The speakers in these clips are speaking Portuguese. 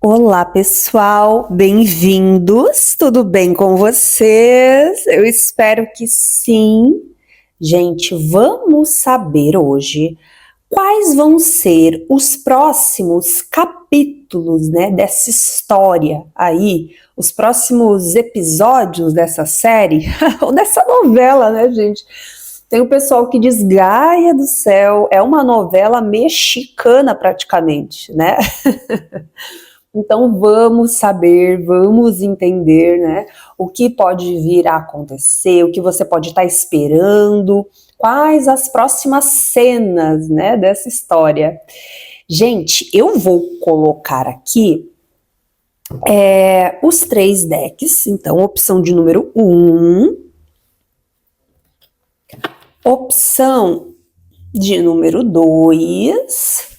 Olá, pessoal, bem-vindos. Tudo bem com vocês? Eu espero que sim. Gente, vamos saber hoje quais vão ser os próximos capítulos, né, dessa história aí, os próximos episódios dessa série, ou dessa novela, né, gente? Tem o pessoal que diz, Gaia do céu, é uma novela mexicana praticamente, né? Então vamos saber, vamos entender, né, o que pode vir a acontecer, o que você pode estar esperando, quais as próximas cenas, né, dessa história. Gente, eu vou colocar aqui os 3 decks, então opção de número 1, opção de número 2,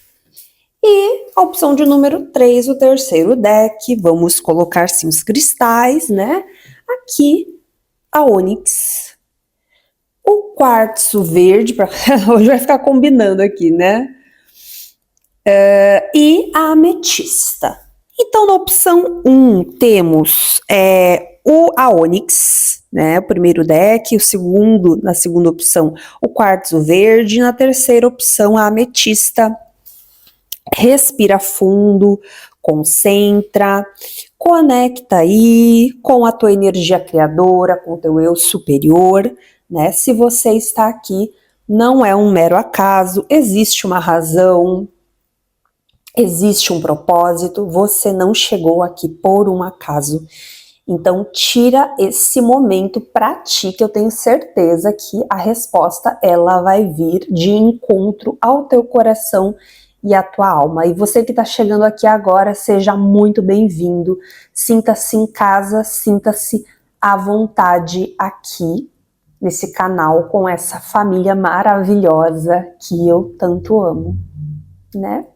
e a opção de número 3, o terceiro deck, vamos colocar sim os cristais, né? Aqui, a ônix, o quartzo verde, hoje vai ficar combinando aqui, né? E a ametista. Então, na opção 1, temos a ônix, né? O primeiro deck, na segunda opção, o quartzo verde, na terceira opção, a ametista. Respira fundo, concentra, conecta aí com a tua energia criadora, com o teu eu superior, né? Se você está aqui, não é um mero acaso, existe uma razão, existe um propósito, você não chegou aqui por um acaso. Então, tira esse momento para ti, que eu tenho certeza que a resposta, ela vai vir de encontro ao teu coração e à tua alma. E você que está chegando aqui agora, seja muito bem-vindo. Sinta-se em casa, sinta-se à vontade aqui nesse canal com essa família maravilhosa que eu tanto amo, né?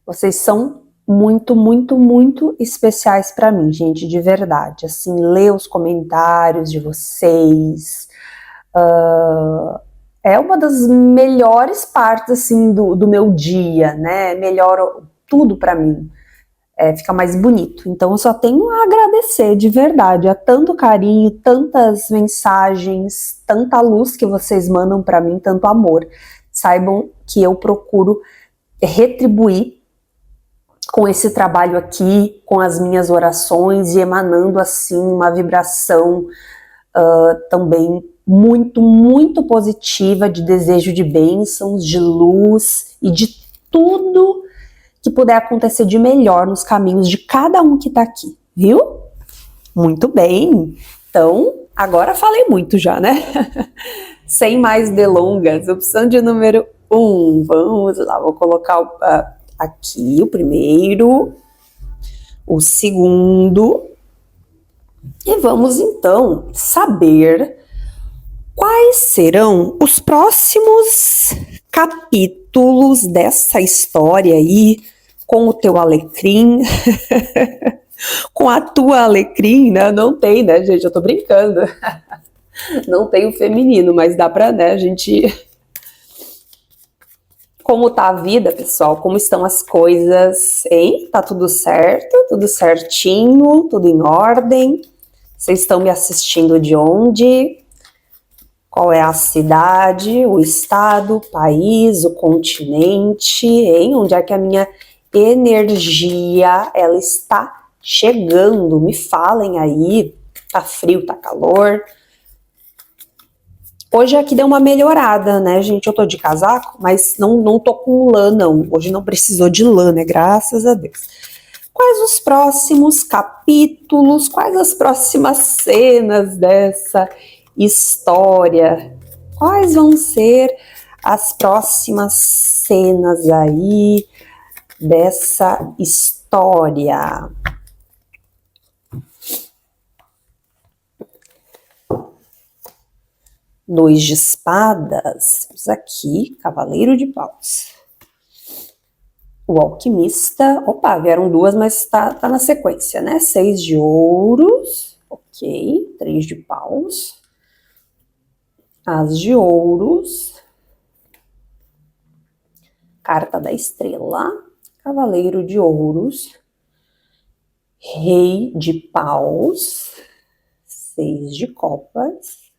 Vocês são muito, muito, muito especiais para mim, gente, de verdade. Assim, ler os comentários de vocês é uma das melhores partes, assim, do meu dia, né? Melhora tudo para mim. Fica mais bonito. Então, eu só tenho a agradecer, de verdade, a tanto carinho, tantas mensagens, tanta luz que vocês mandam para mim, tanto amor. Saibam que eu procuro retribuir com esse trabalho aqui, com as minhas orações e emanando assim uma vibração também muito, muito positiva de desejo de bênçãos, de luz e de tudo que puder acontecer de melhor nos caminhos de cada um que tá aqui, viu? Muito bem. Então, agora falei muito já, né? Sem mais delongas, opção de número 1, vamos lá, vou colocar aqui o primeiro, o segundo, e vamos então saber quais serão os próximos capítulos dessa história aí com o teu alecrim, com a tua alecrim, né? Não tem, né, gente? Eu tô brincando. Não tem o feminino, mas dá pra, né, a gente... Como tá a vida, pessoal? Como estão as coisas, hein? Tá tudo certo? Tudo certinho? Tudo em ordem? Vocês estão me assistindo de onde? Qual é a cidade, o estado, o país, o continente, hein? Onde é que a minha energia, ela está chegando? Me falem aí. Tá frio, tá calor? Hoje aqui deu uma melhorada, né, gente? Eu tô de casaco, mas não tô com lã, não. Hoje não precisou de lã, né? Graças a Deus. Quais os próximos capítulos? Quais as próximas cenas dessa história? Quais vão ser as próximas cenas aí dessa história? Dois de espadas, temos aqui, cavaleiro de paus. O alquimista, opa, vieram duas, mas tá na sequência, né? 6 de ouros, ok, 3 de paus. As de ouros. Carta da estrela, cavaleiro de ouros. Rei de paus, 6 de copas,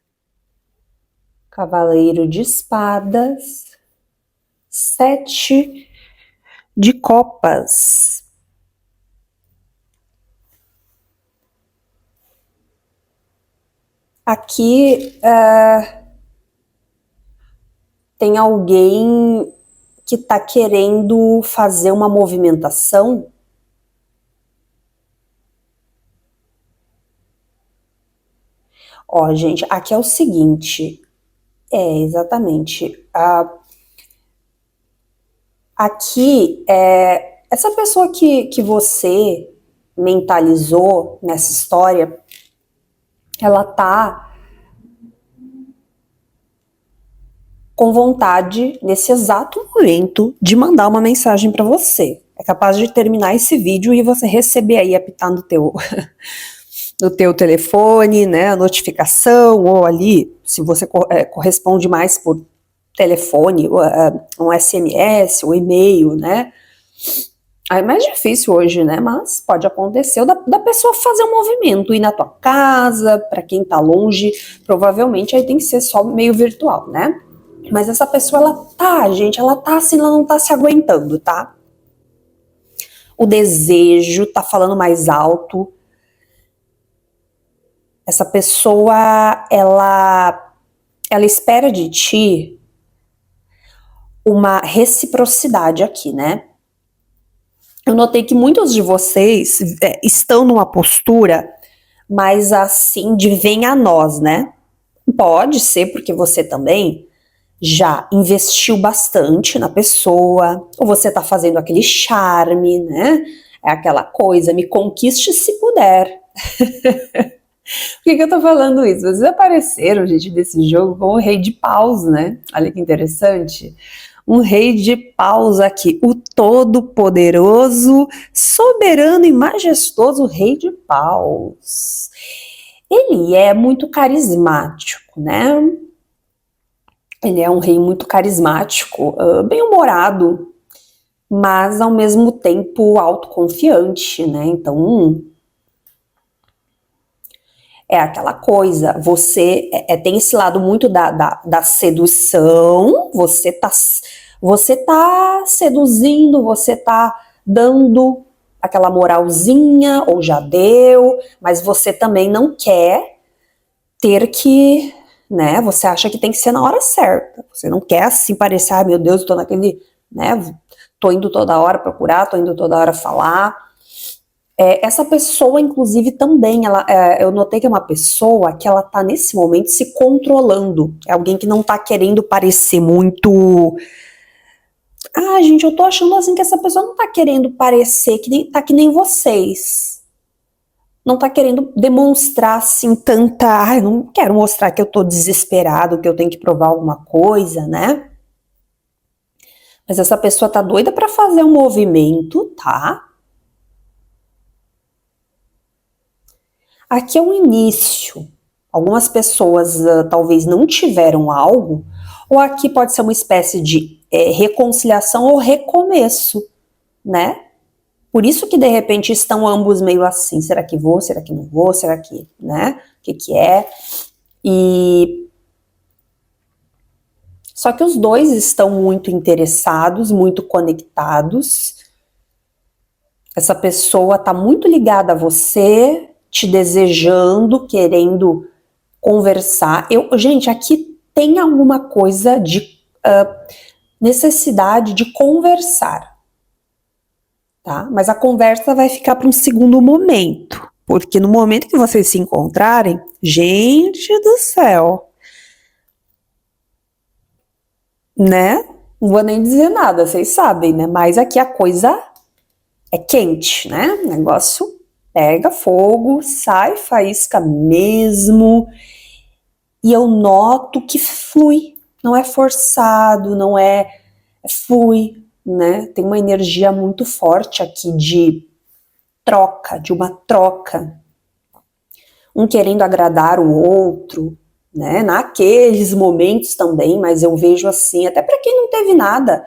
cavaleiro de espadas, 7 de copas. Aqui tem alguém que está querendo fazer uma movimentação. Ó, gente, aqui é o seguinte. Exatamente. Aqui, essa pessoa que você mentalizou nessa história, ela tá com vontade, nesse exato momento, de mandar uma mensagem para você. É capaz de terminar esse vídeo e você receber aí, apitar no teu telefone, né, a notificação, ou ali, se você corresponde mais por telefone, um SMS, um e-mail, né? É mais difícil hoje, né? Mas pode acontecer da pessoa fazer um movimento, ir na tua casa, para quem tá longe, provavelmente aí tem que ser só meio virtual, né? Mas essa pessoa, ela tá assim, ela não tá se aguentando, tá? O desejo tá falando mais alto. Essa pessoa, ela espera de ti uma reciprocidade aqui, né? Eu notei que muitos de vocês estão numa postura mais assim de vem a nós, né? Pode ser porque você também já investiu bastante na pessoa, ou você tá fazendo aquele charme, né? É aquela coisa, me conquiste se puder. Por que eu tô falando isso? Vocês apareceram, gente, desse jogo com o rei de paus, né? Olha que interessante. Um rei de paus aqui, o todo-poderoso, soberano e majestoso rei de paus. Ele é muito carismático, né? Ele é um rei muito carismático, bem-humorado, mas ao mesmo tempo autoconfiante, né? Então, é aquela coisa, você tem esse lado muito da sedução, você tá seduzindo, você tá dando aquela moralzinha, ou já deu, mas você também não quer ter que, né, você acha que tem que ser na hora certa, você não quer assim parecer, ai meu Deus, tô naquele, né, tô indo toda hora procurar, tô indo toda hora falar. Essa pessoa, inclusive, também, eu notei que é uma pessoa que ela tá nesse momento se controlando. É alguém que não tá querendo parecer muito... gente, eu tô achando assim que essa pessoa não tá querendo parecer que nem vocês. Não tá querendo demonstrar assim tanta... eu não quero mostrar que eu tô desesperado, que eu tenho que provar alguma coisa, né? Mas essa pessoa tá doida pra fazer um movimento, tá? Aqui é um início. Algumas pessoas talvez não tiveram algo, ou aqui pode ser uma espécie de reconciliação ou recomeço, né? Por isso que de repente estão ambos meio assim, será que vou, será que não vou, será que, né? O que é? Só que os dois estão muito interessados, muito conectados. Essa pessoa está muito ligada a você, te desejando, querendo conversar. Gente, aqui tem alguma coisa de necessidade de conversar, tá? Mas a conversa vai ficar para um segundo momento, porque no momento que vocês se encontrarem, gente do céu, né? Não vou nem dizer nada, vocês sabem, né? Mas aqui a coisa é quente, né? O negócio pega fogo, sai faísca mesmo. E eu noto que flui, não é forçado, não flui, né? Tem uma energia muito forte aqui de troca, de uma troca. Um querendo agradar o outro, né? Naqueles momentos também, mas eu vejo assim, até para quem não teve nada,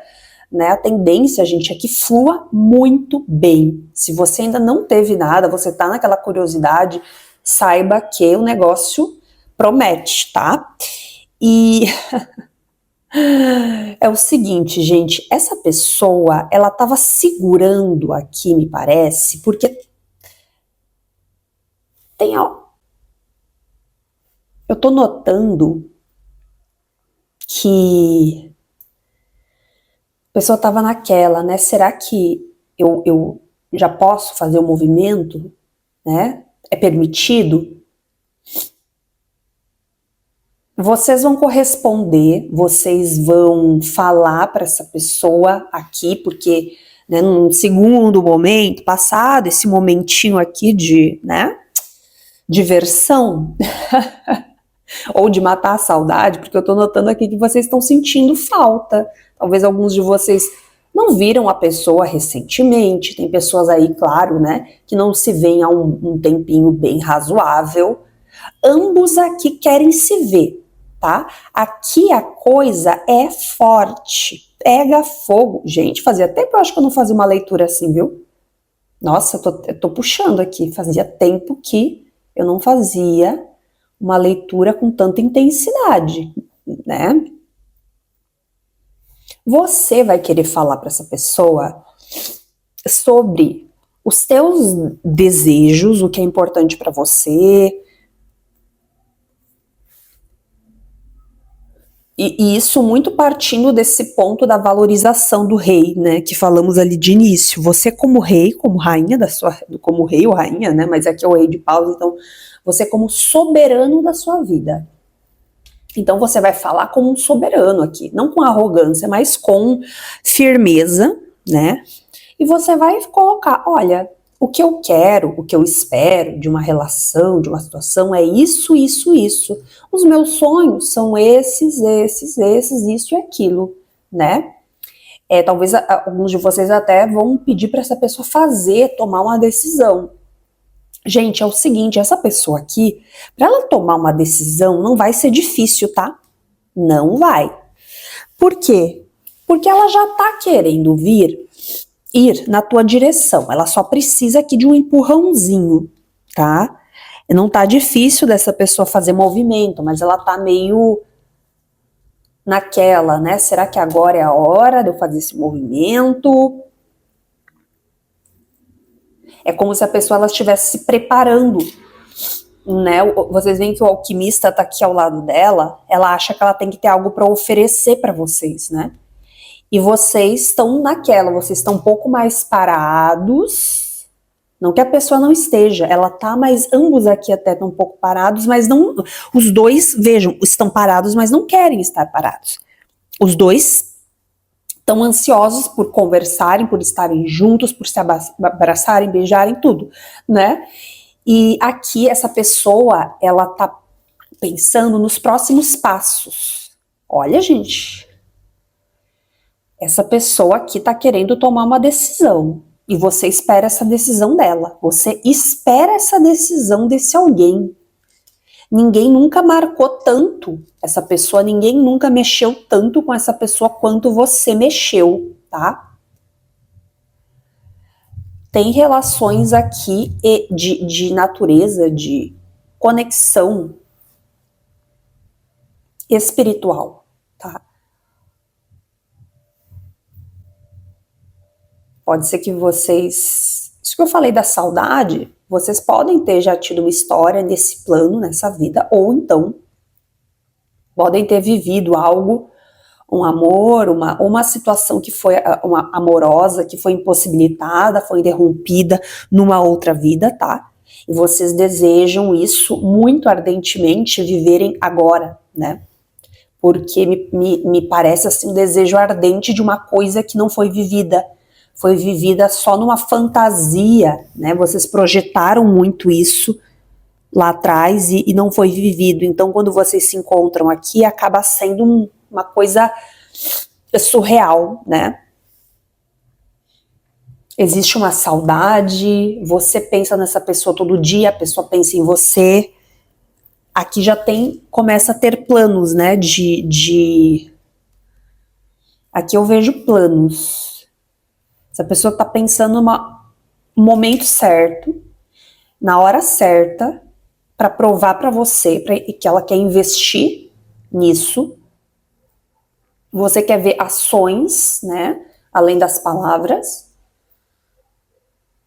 né? A tendência, gente, é que flua muito bem. Se você ainda não teve nada, você tá naquela curiosidade, saiba que o negócio promete, tá? E é o seguinte, gente, essa pessoa, ela tava segurando aqui, me parece, porque tem, ó, eu tô notando que a pessoa tava naquela, né? Será que eu já posso fazer o movimento, né? É permitido? Vocês vão corresponder, vocês vão falar para essa pessoa aqui, porque, né, num segundo momento, passado esse momentinho aqui de, né, diversão, ou de matar a saudade, porque eu tô notando aqui que vocês estão sentindo falta. Talvez alguns de vocês não viram a pessoa recentemente, tem pessoas aí, claro, né, que não se veem há um tempinho bem razoável. Ambos aqui querem se ver, tá? Aqui a coisa é forte, pega fogo. Gente, fazia tempo, eu acho que eu não fazia uma leitura assim, viu? Nossa, eu tô puxando aqui, fazia tempo que eu não fazia uma leitura com tanta intensidade, né? Você vai querer falar para essa pessoa sobre os teus desejos, o que é importante para você. E isso muito partindo desse ponto da valorização do rei, né, que falamos ali de início. Você como rei, como rainha da sua, como rei ou rainha, né, mas aqui é o rei de paus, então você como soberano da sua vida. Então você vai falar como um soberano aqui, não com arrogância, mas com firmeza, né? E você vai colocar, olha, o que eu quero, o que eu espero de uma relação, de uma situação é isso, isso, isso. Os meus sonhos são esses, isso e aquilo, né? Talvez alguns de vocês até vão pedir para essa pessoa tomar uma decisão. Gente, é o seguinte, essa pessoa aqui, para ela tomar uma decisão, não vai ser difícil, tá? Não vai. Por quê? Porque ela já tá querendo ir na tua direção. Ela só precisa aqui de um empurrãozinho, tá? Não tá difícil dessa pessoa fazer movimento, mas ela tá meio naquela, né? Será que agora é a hora de eu fazer esse movimento? É como se a pessoa ela estivesse se preparando, né? Vocês veem que o alquimista tá aqui ao lado dela, ela acha que ela tem que ter algo para oferecer para vocês, né? E vocês estão naquela, vocês estão um pouco mais parados, não que a pessoa não esteja, ela tá, mas ambos aqui até estão um pouco parados, mas não, os dois, vejam, estão parados, mas não querem estar parados. Os dois estão ansiosos por conversarem, por estarem juntos, por se abraçarem, beijarem, tudo, né? E aqui essa pessoa, ela tá pensando nos próximos passos. Olha, gente, essa pessoa aqui tá querendo tomar uma decisão e você espera essa decisão dela. Você espera essa decisão desse alguém. Ninguém nunca marcou tanto essa pessoa, ninguém nunca mexeu tanto com essa pessoa quanto você mexeu, tá? Tem relações aqui de natureza, de conexão espiritual, tá? Pode ser que vocês... Isso que eu falei da saudade, vocês podem ter já tido uma história nesse plano, nessa vida, ou então podem ter vivido algo, um amor, uma situação que foi uma amorosa, que foi impossibilitada, foi interrompida numa outra vida, tá? E vocês desejam isso muito ardentemente, viverem agora, né? Porque me parece assim um desejo ardente de uma coisa que não foi vivida só numa fantasia, né? Vocês projetaram muito isso lá atrás e não foi vivido. Então, quando vocês se encontram aqui, acaba sendo uma coisa surreal, né? Existe uma saudade, você pensa nessa pessoa todo dia, a pessoa pensa em você. Aqui já começa a ter planos, né, de Aqui eu vejo planos. Essa pessoa está pensando no momento certo, na hora certa, para provar para você que ela quer investir nisso. Você quer ver ações, né? Além das palavras.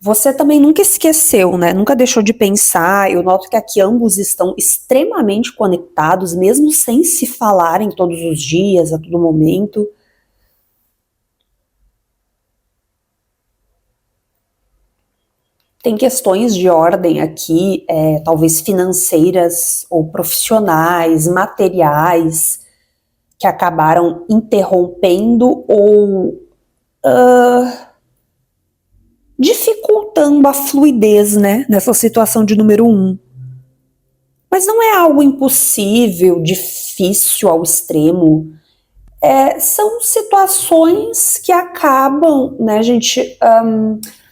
Você também nunca esqueceu, né? Nunca deixou de pensar. Eu noto que aqui ambos estão extremamente conectados, mesmo sem se falarem todos os dias, a todo momento. Tem questões de ordem aqui, talvez financeiras ou profissionais, materiais, que acabaram interrompendo ou dificultando a fluidez, né, nessa situação de número 1. Mas não é algo impossível, difícil ao extremo. São situações que acabam, né, gente,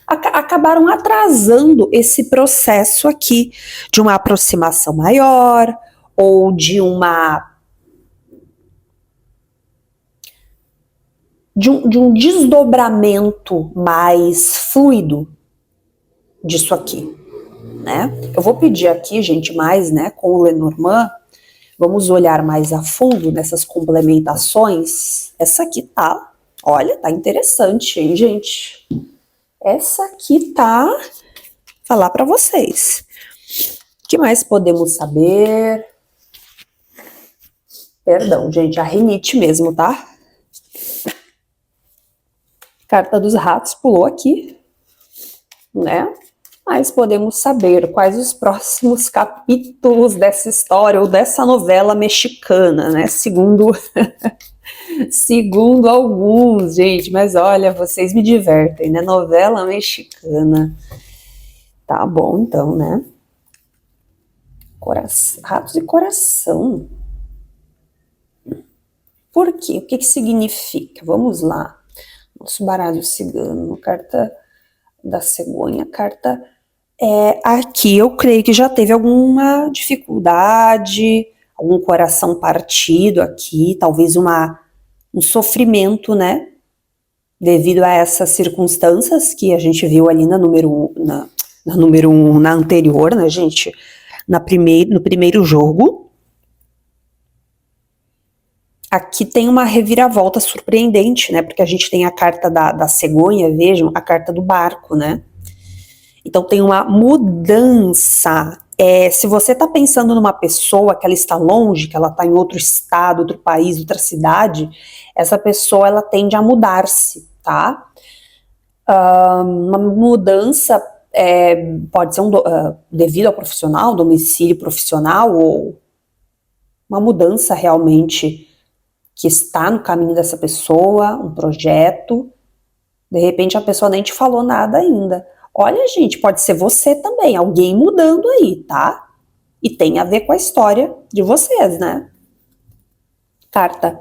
acabaram atrasando esse processo aqui de uma aproximação maior ou de um desdobramento mais fluido disso aqui, né? Eu vou pedir aqui, gente, mais, né, com o Lenormand, vamos olhar mais a fundo nessas complementações. Essa aqui tá, olha, tá interessante, hein, gente? Essa aqui tá, vou falar para vocês. O que mais podemos saber? Perdão, gente, a rinite mesmo, tá? Carta dos ratos pulou aqui, né? Mas podemos saber quais os próximos capítulos dessa história ou dessa novela mexicana, né? Segundo alguns, gente, mas olha, vocês me divertem, né? Novela mexicana. Tá bom, então, né? Ratos e coração. Por quê? O que que significa? Vamos lá. Nosso baralho cigano, carta da cegonha, carta... aqui eu creio que já teve alguma dificuldade, algum coração partido aqui, talvez um sofrimento, né? Devido a essas circunstâncias que a gente viu ali na número 1, na anterior, né, gente? No primeiro jogo. Aqui tem uma reviravolta surpreendente, né? Porque a gente tem a carta da cegonha, vejam, a carta do barco, né? Então tem uma mudança. Se você está pensando numa pessoa que ela está longe, que ela está em outro estado, outro país, outra cidade, essa pessoa ela tende a mudar-se, tá? Uma mudança pode ser devido ao profissional, domicílio profissional, ou uma mudança realmente que está no caminho dessa pessoa, um projeto. De repente a pessoa nem te falou nada ainda. Olha, gente, pode ser você também, alguém mudando aí, tá? E tem a ver com a história de vocês, né? Carta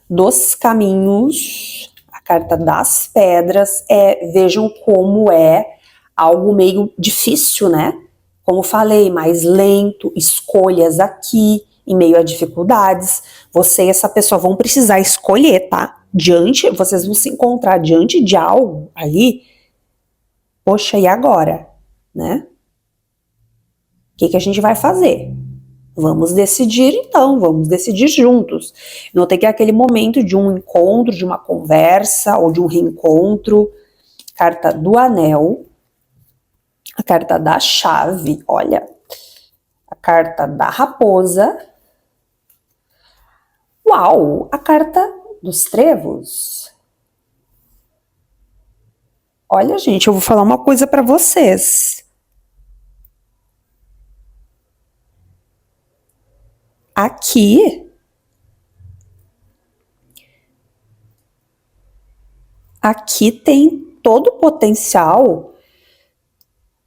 dos caminhos, a carta das pedras, vejam como é algo meio difícil, né? Como falei, mais lento, escolhas aqui, em meio a dificuldades. Você e essa pessoa vão precisar escolher, tá? Vocês vão se encontrar diante de algo ali. Poxa, e agora? Né? O que a gente vai fazer? Vamos decidir então, vamos decidir juntos. Não tem que aquele momento de um encontro, de uma conversa ou de um reencontro. Carta do anel, a carta da chave, olha, a carta da raposa. Uau, a carta dos trevos. Olha, gente, eu vou falar uma coisa para vocês. Aqui tem todo o potencial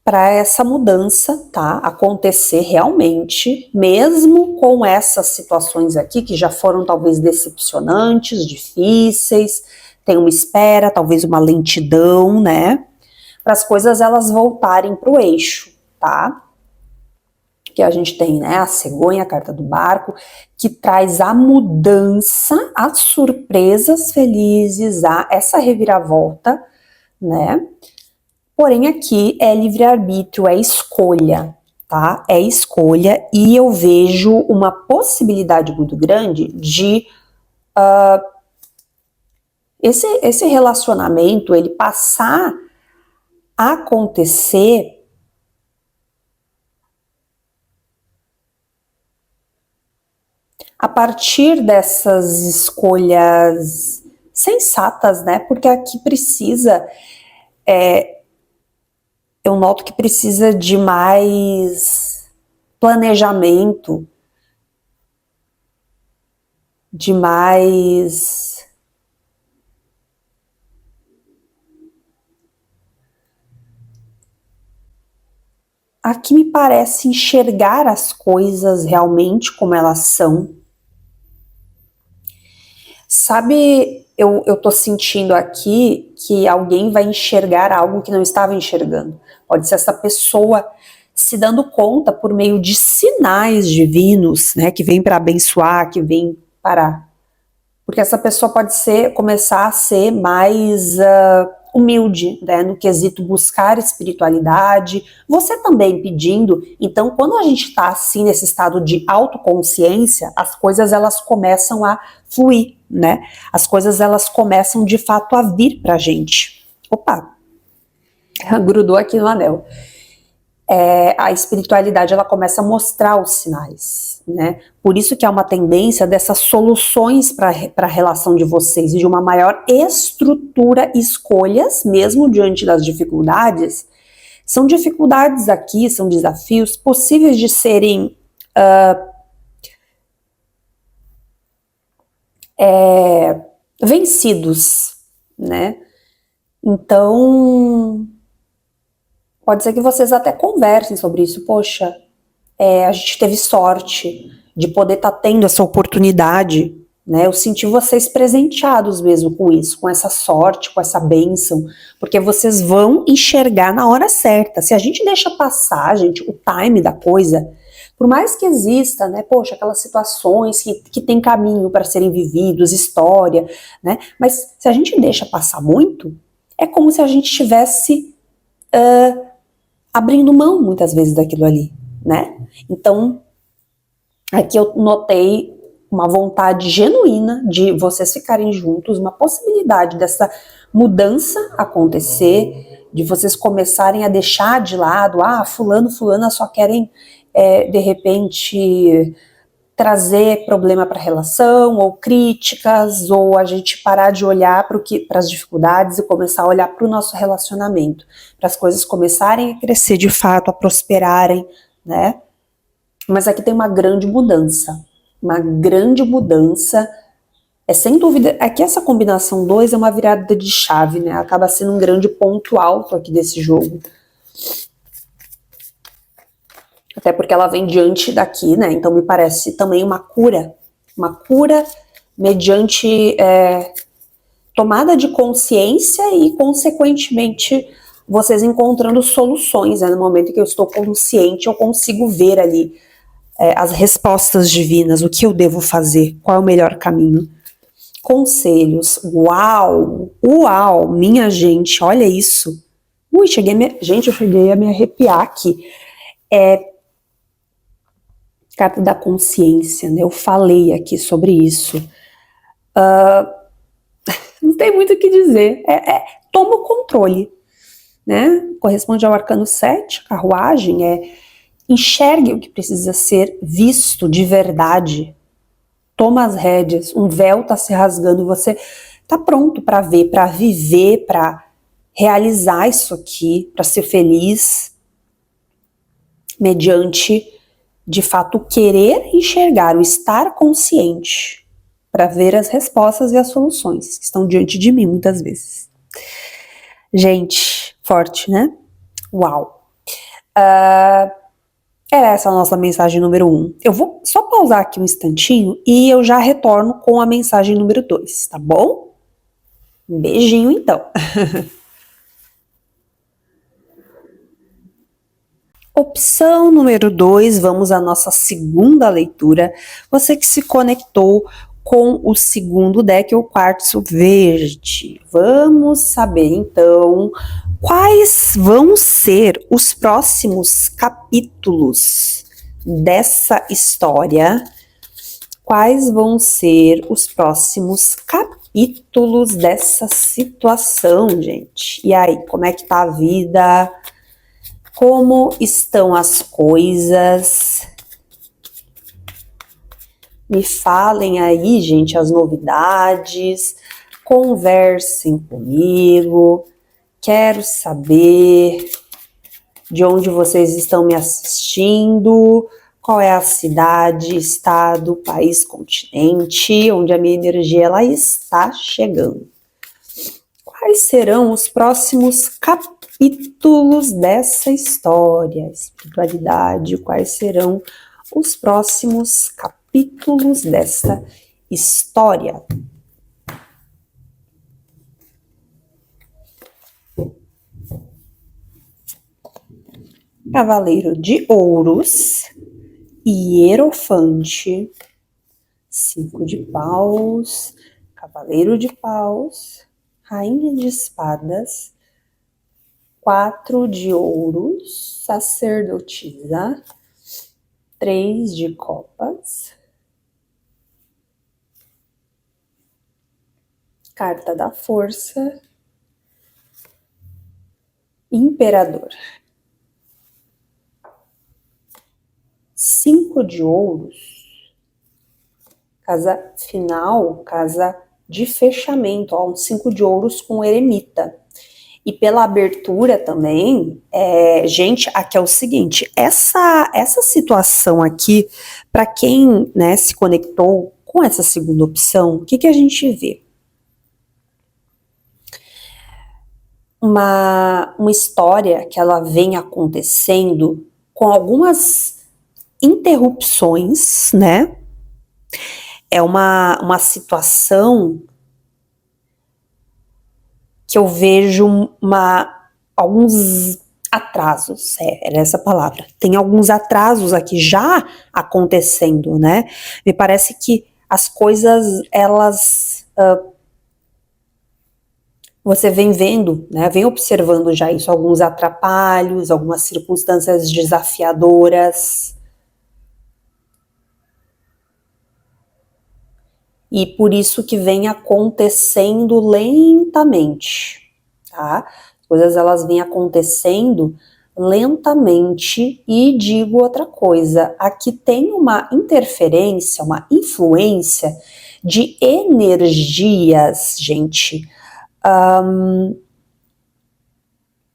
para essa mudança, tá, acontecer realmente, mesmo com essas situações aqui que já foram talvez decepcionantes, difíceis, tem uma espera, talvez uma lentidão, né, para as coisas elas voltarem para o eixo, tá? que a gente tem, né, a cegonha, a carta do barco, que traz a mudança, as surpresas felizes, essa reviravolta, né? Porém aqui é livre-arbítrio, é escolha, tá? É escolha, e eu vejo uma possibilidade muito grande de esse relacionamento, ele passar a acontecer a partir dessas escolhas sensatas, né? Porque aqui precisa, eu noto que precisa de mais planejamento, de mais aqui me parece enxergar as coisas realmente como elas são. Sabe, eu tô sentindo aqui que alguém vai enxergar algo que não estava enxergando. Pode ser essa pessoa se dando conta por meio de sinais divinos, né, que vem para abençoar, que vem para... Porque essa pessoa pode começar a ser mais humilde, né, no quesito buscar espiritualidade, você também pedindo. Então, quando a gente está assim nesse estado de autoconsciência, as coisas elas começam a fluir, né? As coisas elas começam de fato a vir pra gente. Opa, grudou aqui no anel. A espiritualidade ela começa a mostrar os sinais, né? Por isso que há uma tendência dessas soluções para a relação de vocês, de uma maior estrutura, escolhas, mesmo diante das dificuldades. São dificuldades aqui, são desafios possíveis de serem vencidos, né? Então, pode ser que vocês até conversem sobre isso. Poxa, a gente teve sorte de poder estar tendo essa oportunidade, né? Eu senti vocês presenteados mesmo com isso, com essa sorte, com essa bênção, porque vocês vão enxergar na hora certa. Se a gente deixa passar, gente, o time da coisa, por mais que exista, né, poxa, aquelas situações que tem caminho para serem vividos, história, né? Mas se a gente deixa passar muito, é como se a gente estivesse abrindo mão, muitas vezes, daquilo ali, né? Então, aqui eu notei uma vontade genuína de vocês ficarem juntos, uma possibilidade dessa mudança acontecer, de vocês começarem a deixar de lado, fulano, fulana só querem, de repente, trazer problema para a relação, ou críticas, ou a gente parar de olhar para as dificuldades e começar a olhar para o nosso relacionamento, para as coisas começarem a crescer de fato, a prosperarem, né? Mas aqui tem uma grande mudança, sem dúvida, aqui essa combinação 2 é uma virada de chave, né? Acaba sendo um grande ponto alto aqui desse jogo. Até porque ela vem diante daqui, né? Então me parece também uma cura mediante tomada de consciência e, consequentemente, vocês encontrando soluções, né? No momento que eu estou consciente, eu consigo ver ali as respostas divinas, o que eu devo fazer, qual é o melhor caminho. Conselhos, uau, minha gente, olha isso. Eu cheguei a me arrepiar aqui. Carta da consciência, né? Eu falei aqui sobre isso. Não tem muito o que dizer. Toma o controle, né? Corresponde ao arcano 7, carruagem, enxergue o que precisa ser visto de verdade. Toma as rédeas, um véu está se rasgando, você está pronto para ver, para viver, para realizar isso aqui, para ser feliz, mediante, de fato, querer enxergar, o estar consciente, para ver as respostas e as soluções que estão diante de mim, muitas vezes. Gente, forte, né? Uau! Era essa a nossa mensagem número 1. Eu vou só pausar aqui um instantinho e eu já retorno com a mensagem número 2, tá bom? Um beijinho, então. Opção número 2, vamos à nossa segunda leitura. Você que se conectou com o segundo deck, o quartzo verde. Vamos saber então quais vão ser os próximos capítulos dessa história. Quais vão ser os próximos capítulos dessa situação, gente? E aí, como é que tá a vida? Como estão as coisas? Me falem aí, gente, as novidades. Conversem comigo. Quero saber de onde vocês estão me assistindo, qual é a cidade, estado, país, continente, onde a minha energia ela está chegando. Quais serão os próximos capítulos dessa história? Espiritualidade, quais serão os próximos capítulos dessa história? Cavaleiro de Ouros, Hierofante, 5 de Paus, Cavaleiro de Paus, Rainha de Espadas, 4 de Ouros, Sacerdotisa, 3 de Copas, Carta da Força, Imperador. 5 de Ouros, casa final, casa de fechamento, ó, um 5 de Ouros com eremita. E pela abertura também, gente, aqui é o seguinte, essa situação aqui, para quem, né, se conectou com essa segunda opção, o que a gente vê? Uma história que ela vem acontecendo com algumas interrupções, né? É uma situação que eu vejo alguns atrasos, era essa palavra. Tem alguns atrasos aqui já acontecendo, né? Me parece que as coisas, elas... você vem vendo, né? Vem observando já isso, alguns atrapalhos, algumas circunstâncias desafiadoras. E por isso que vem acontecendo lentamente, tá? As coisas elas vêm acontecendo lentamente. E digo outra coisa, aqui tem uma interferência, uma influência de energias, gente,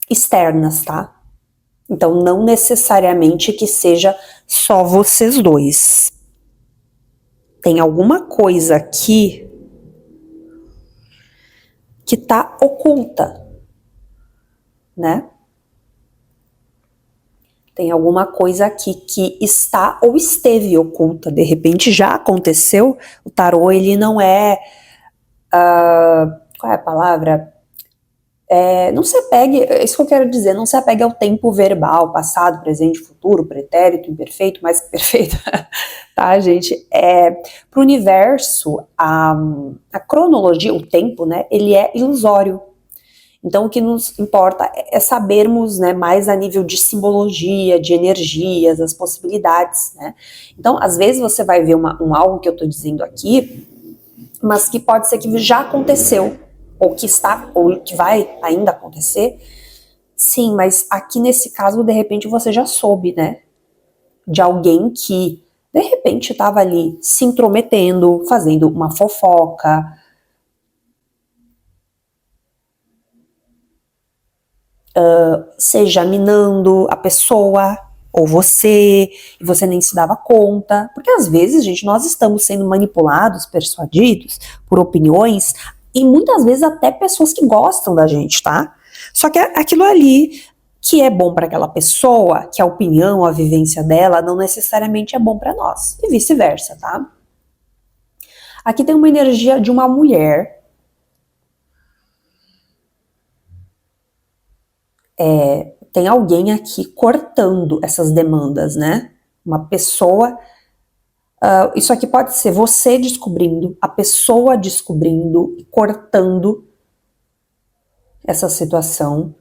externas, tá? Então não necessariamente que seja só vocês dois. Tem alguma coisa aqui que tá oculta, né? Tem alguma coisa aqui que está ou esteve oculta, de repente já aconteceu. O tarô, ele não é, qual é a palavra? Não se apegue, é isso que eu quero dizer, não se apegue ao tempo verbal, passado, presente, futuro, pretérito, imperfeito, mais que perfeito, tá, gente? Para o universo, a cronologia, o tempo, né, ele é ilusório. Então, o que nos importa é sabermos, né, mais a nível de simbologia, de energias, as possibilidades, né? Então, às vezes você vai ver algo que eu estou dizendo aqui, mas que pode ser que já aconteceu, ou que está, ou que vai ainda acontecer. Sim, mas aqui nesse caso, de repente, você já soube, né? De alguém que, de repente, estava ali se intrometendo, fazendo uma fofoca, seja minando a pessoa ou você, e você nem se dava conta, porque às vezes, gente, nós estamos sendo manipulados, persuadidos por opiniões, e muitas vezes até pessoas que gostam da gente, tá? Só que aquilo ali que é bom para aquela pessoa, que a opinião, a vivência dela, não necessariamente é bom para nós, e vice-versa, tá? Aqui tem uma energia de uma mulher, tem alguém aqui cortando essas demandas, né? Uma pessoa... isso aqui pode ser você descobrindo, a pessoa descobrindo e cortando essa situação,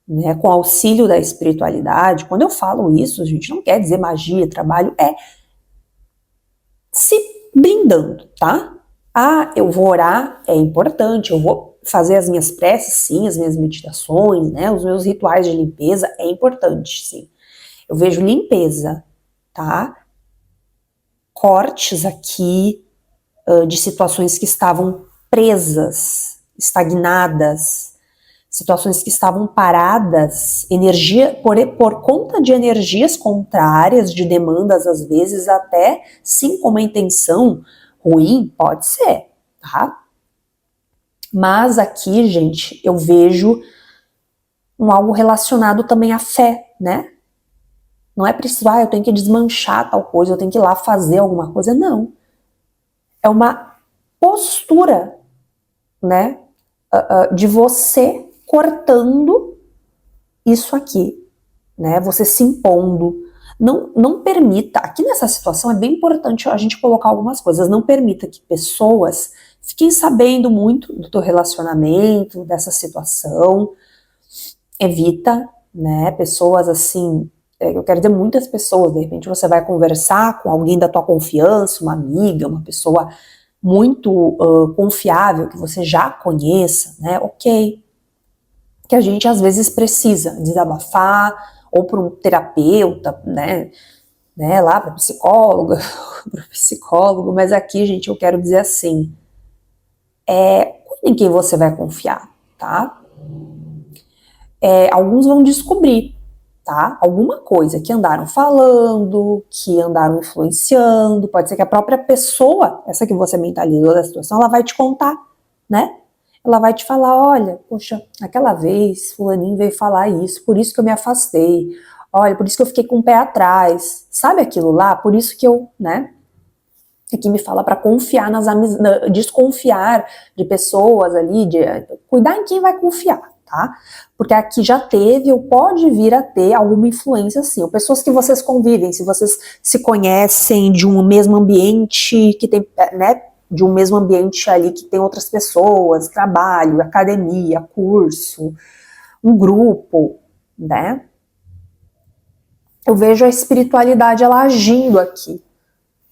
né, com auxílio da espiritualidade. Quando eu falo isso, a gente não quer dizer magia, trabalho, é se blindando, tá? Eu vou orar, é importante, eu vou fazer as minhas preces, sim, as minhas meditações, né, os meus rituais de limpeza, é importante, sim. Eu vejo limpeza, tá? Cortes aqui de situações que estavam presas, estagnadas, situações que estavam paradas, por conta de energias contrárias, de demandas, às vezes até, sim, com uma intenção ruim, pode ser, tá? Mas aqui, gente, eu vejo algo relacionado também à fé, né? Não é preciso, eu tenho que desmanchar tal coisa, eu tenho que ir lá fazer alguma coisa, não. É uma postura, né, de você cortando isso aqui, né, você se impondo. Não permita, aqui nessa situação é bem importante a gente colocar algumas coisas, não permita que pessoas fiquem sabendo muito do teu relacionamento, dessa situação, evita, né, pessoas assim, eu quero dizer muitas pessoas, de repente você vai conversar com alguém da tua confiança, uma amiga, uma pessoa muito confiável, que você já conheça, né, ok, que a gente às vezes precisa desabafar, ou para um terapeuta, né, lá para psicóloga, para psicólogo, mas aqui, gente, eu quero dizer assim, cuide em quem você vai confiar, tá? Alguns vão descobrir, tá? Alguma coisa que andaram falando, que andaram influenciando, pode ser que a própria pessoa, essa que você mentalizou da situação, ela vai te contar, né? Ela vai te falar, olha, poxa, aquela vez fulaninho veio falar isso, por isso que eu me afastei, olha, por isso que eu fiquei com o pé atrás, sabe aquilo lá? Por isso que eu, né? Aqui me fala para confiar nas amizades, desconfiar de pessoas ali, cuidar em quem vai confiar, tá? Porque aqui já teve ou pode vir a ter alguma influência assim, ou pessoas que vocês convivem, se vocês se conhecem de um mesmo ambiente que tem, né, de um mesmo ambiente ali que tem outras pessoas, trabalho, academia, curso, um grupo, né? Eu vejo a espiritualidade ela agindo aqui,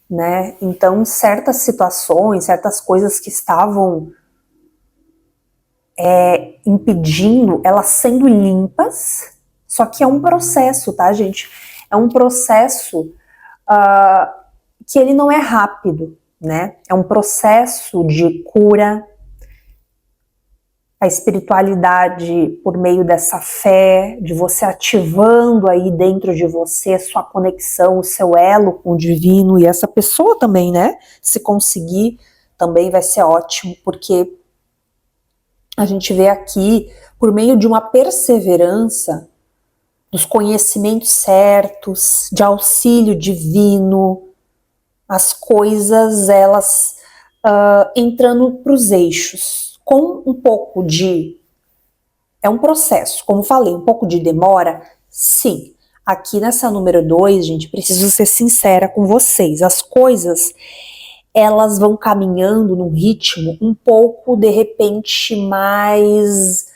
né? Então, certas situações, certas coisas que estavam impedindo, elas sendo limpas, só que é um processo, tá, gente? É um processo que ele não é rápido, né? É um processo de cura. A espiritualidade por meio dessa fé, de você ativando aí dentro de você sua conexão, o seu elo com o divino, e essa pessoa também, né? Se conseguir, também vai ser ótimo, porque a gente vê aqui, por meio de uma perseverança, dos conhecimentos certos, de auxílio divino, as coisas, elas entrando para os eixos, com um pouco de... É um processo, como falei, um pouco de demora, sim. Aqui nessa número 2, gente, preciso ser sincera com vocês, as coisas, elas vão caminhando num ritmo um pouco, de repente, mais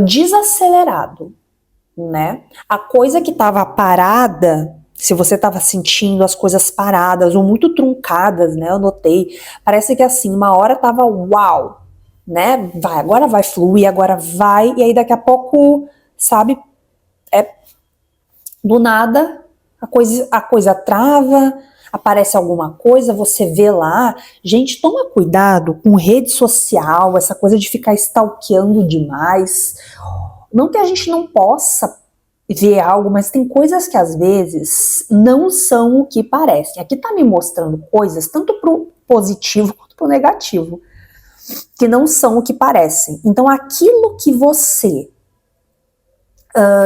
desacelerado, né? A coisa que estava parada, se você estava sentindo as coisas paradas ou muito truncadas, né? Eu notei, parece que assim, uma hora tava uau, né? Agora vai fluir, agora vai, e aí daqui a pouco, sabe, do nada a coisa trava, aparece alguma coisa, você vê lá. Gente, toma cuidado com rede social, essa coisa de ficar stalkeando demais. Não que a gente não possa ver algo, mas tem coisas que às vezes não são o que parecem. Aqui tá me mostrando coisas, tanto pro positivo quanto pro negativo, que não são o que parecem. Então aquilo que você,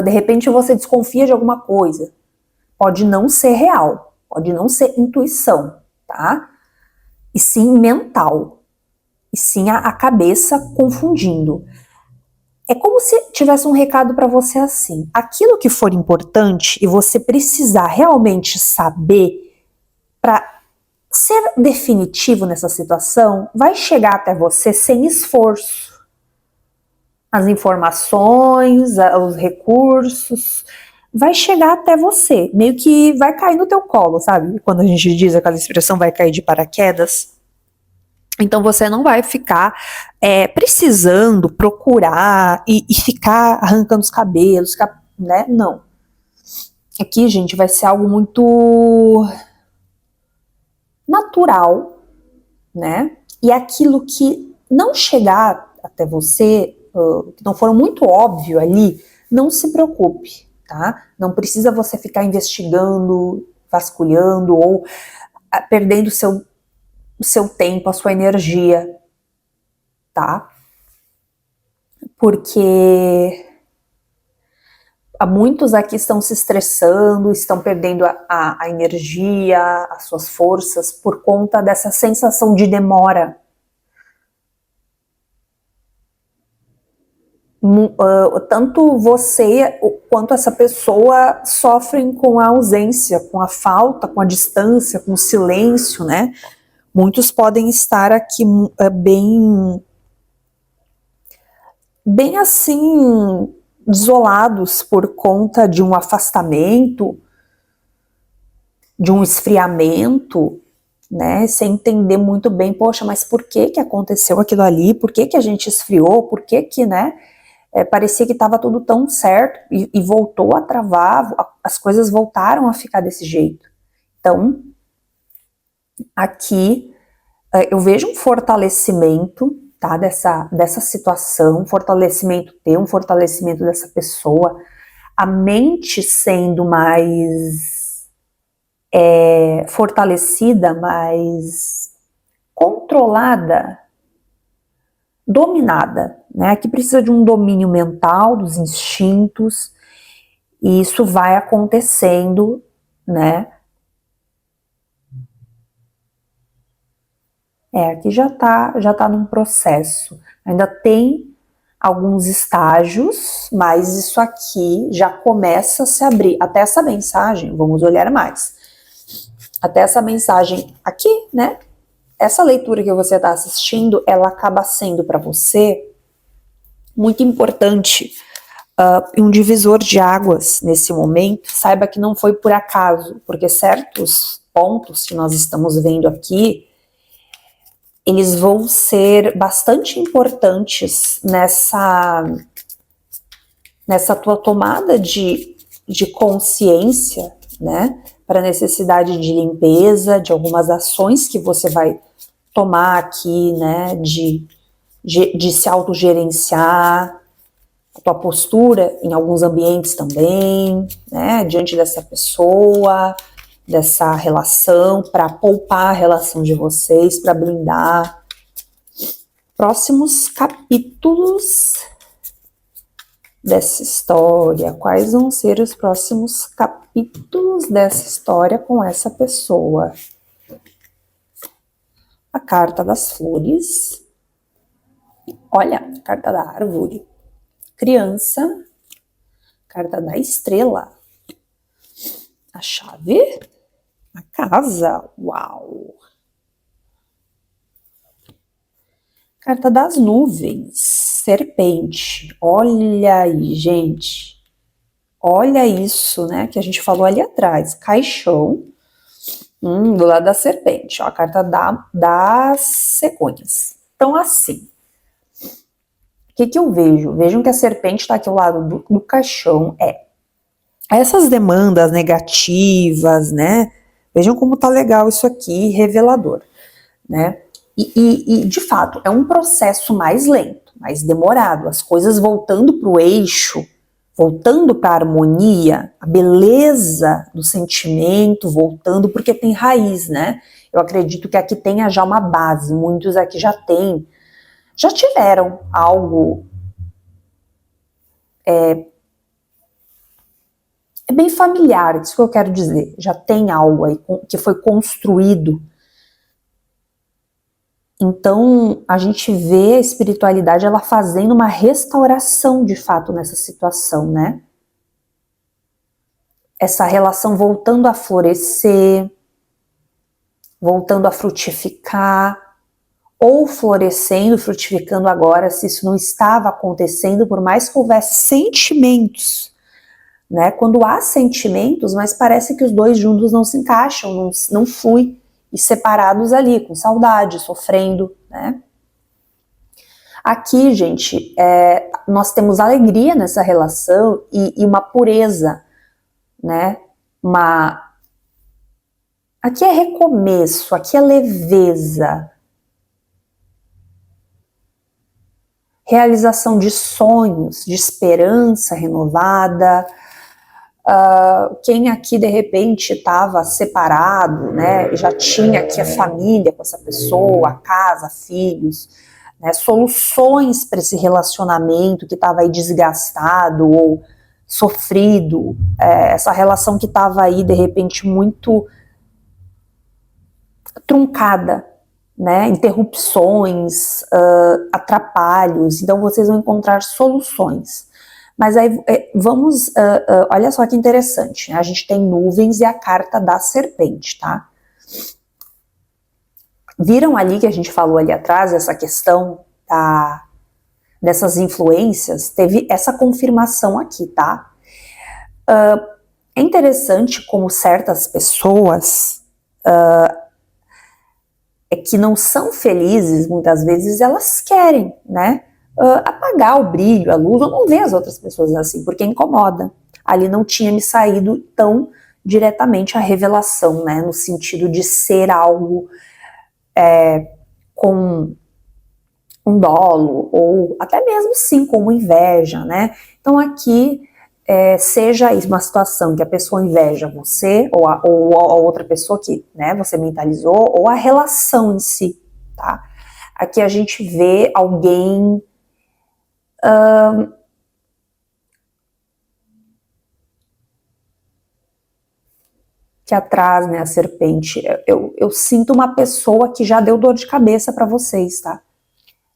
de repente você desconfia de alguma coisa, pode não ser real, pode não ser intuição, tá? E sim mental, e sim a cabeça confundindo. É como se tivesse um recado para você assim: aquilo que for importante e você precisar realmente saber para ser definitivo nessa situação, vai chegar até você sem esforço. As informações, os recursos, vai chegar até você, meio que vai cair no teu colo, sabe? Quando a gente diz aquela expressão vai cair de paraquedas. Então você não vai ficar precisando procurar e ficar arrancando os cabelos, né? Não. Aqui, gente, vai ser algo muito natural, né? E aquilo que não chegar até você, que não for muito óbvio ali, não se preocupe, tá? Não precisa você ficar investigando, vasculhando ou perdendo o seu tempo, a sua energia, tá? Porque muitos aqui estão se estressando, estão perdendo a energia, as suas forças por conta dessa sensação de demora. Tanto você quanto essa pessoa sofrem com a ausência, com a falta, com a distância, com o silêncio, né? Muitos podem estar aqui bem assim, isolados por conta de um afastamento, de um esfriamento, né? Sem entender muito bem, poxa, mas por que que aconteceu aquilo ali? Por que que a gente esfriou? Por que que, né? Parecia que estava tudo tão certo e voltou a travar, as coisas voltaram a ficar desse jeito. Então, aqui eu vejo um fortalecimento, tá, dessa situação, um fortalecimento teu, um fortalecimento dessa pessoa, a mente sendo mais fortalecida, mais controlada, dominada, né? Aqui precisa de um domínio mental, dos instintos, e isso vai acontecendo, né? Aqui já tá num processo. Ainda tem alguns estágios, mas isso aqui já começa a se abrir. Até essa mensagem, vamos olhar mais. Até essa mensagem aqui, né? Essa leitura que você está assistindo, ela acaba sendo para você muito importante, um divisor de águas nesse momento. Saiba que não foi por acaso, porque certos pontos que nós estamos vendo aqui, eles vão ser bastante importantes nessa tua tomada de consciência, né, para a necessidade de limpeza, de algumas ações que você vai tomar aqui, né, de se autogerenciar, a tua postura em alguns ambientes também, né, diante dessa pessoa, dessa relação, para poupar a relação de vocês, para blindar. Próximos capítulos dessa história. Quais vão ser os próximos capítulos dessa história com essa pessoa? A carta das flores. Olha, a carta da árvore. Criança. Carta da estrela. A chave. A casa. Uau! Carta das nuvens. Serpente. Olha aí, gente. Olha isso, né? Que a gente falou ali atrás. Caixão. Do lado da serpente. Ó, a carta das cegonhas. Então, assim. O que eu vejo? Vejam que a serpente está aqui ao lado do caixão. Essas demandas negativas, né? Vejam como tá legal isso aqui, revelador, né? E de fato, é um processo mais lento, mais demorado. As coisas voltando para o eixo, voltando para a harmonia, a beleza do sentimento voltando, porque tem raiz, né? Eu acredito que aqui tenha já uma base. Muitos aqui já tiveram algo bem familiar, isso que eu quero dizer. Já tem algo aí que foi construído Então, a gente vê a espiritualidade ela fazendo uma restauração de fato nessa situação, né? Essa relação voltando a florescer, voltando a frutificar, ou florescendo, frutificando agora, se isso não estava acontecendo, por mais que houvesse sentimentos, né? Quando há sentimentos, mas parece que os dois juntos não se encaixam, não flui, e separados ali, com saudade, sofrendo, né? Aqui, gente, nós temos alegria nessa relação e uma pureza, né? Aqui é recomeço, aqui é leveza, realização de sonhos, de esperança renovada. Quem aqui de repente estava separado, né, já tinha aqui a família com essa pessoa, a casa, filhos, né, soluções para esse relacionamento que estava aí desgastado ou sofrido, essa relação que estava aí de repente muito truncada, né, interrupções, atrapalhos. Então vocês vão encontrar soluções. Mas aí vamos, olha só que interessante, né? A gente tem nuvens e a carta da serpente, tá? Viram ali que a gente falou ali atrás, essa questão dessas influências, teve essa confirmação aqui, tá? É interessante como certas pessoas que não são felizes, muitas vezes elas querem, né? Apagar o brilho, a luz, ou não ver as outras pessoas assim, porque incomoda. Ali não tinha me saído tão diretamente a revelação, né, no sentido de ser algo com um dolo, ou até mesmo sim como inveja, né. Então aqui, seja uma situação que a pessoa inveja você, ou a outra pessoa que, né, você mentalizou, ou a relação em si, tá. Aqui a gente vê alguém que atrás, né, a serpente, eu sinto uma pessoa que já deu dor de cabeça para vocês, tá?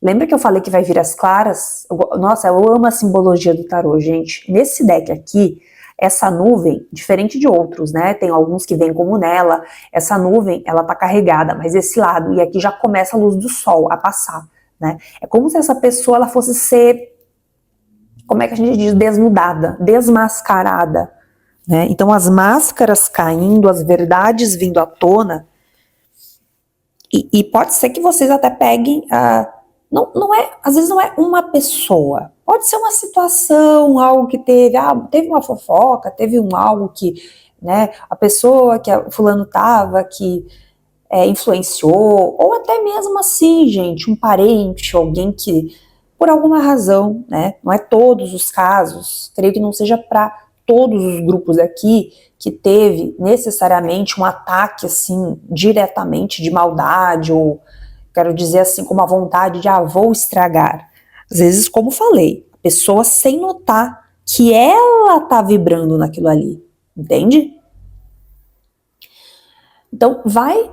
Lembra que eu falei que vai vir as claras? Nossa, eu amo a simbologia do tarô, gente. Nesse deck aqui, essa nuvem, diferente de outros, né, tem alguns que vêm como nela, essa nuvem, ela tá carregada, mas esse lado, e aqui já começa a luz do sol a passar, né? É como se essa pessoa, ela fosse ser, como é que a gente diz, desnudada, desmascarada, né? Então as máscaras caindo, as verdades vindo à tona, e pode ser que vocês até peguem, não é, às vezes não é uma pessoa, pode ser uma situação, algo que teve uma fofoca, teve algo que, né, a pessoa que fulano tava, que influenciou, ou até mesmo assim, gente, um parente, alguém que, por alguma razão, né, não é todos os casos, creio que não seja para todos os grupos aqui que teve necessariamente um ataque, assim, diretamente de maldade, ou quero dizer assim, com uma vontade de, vou estragar. Às vezes, como falei, a pessoa sem notar que ela tá vibrando naquilo ali, entende? Então, vai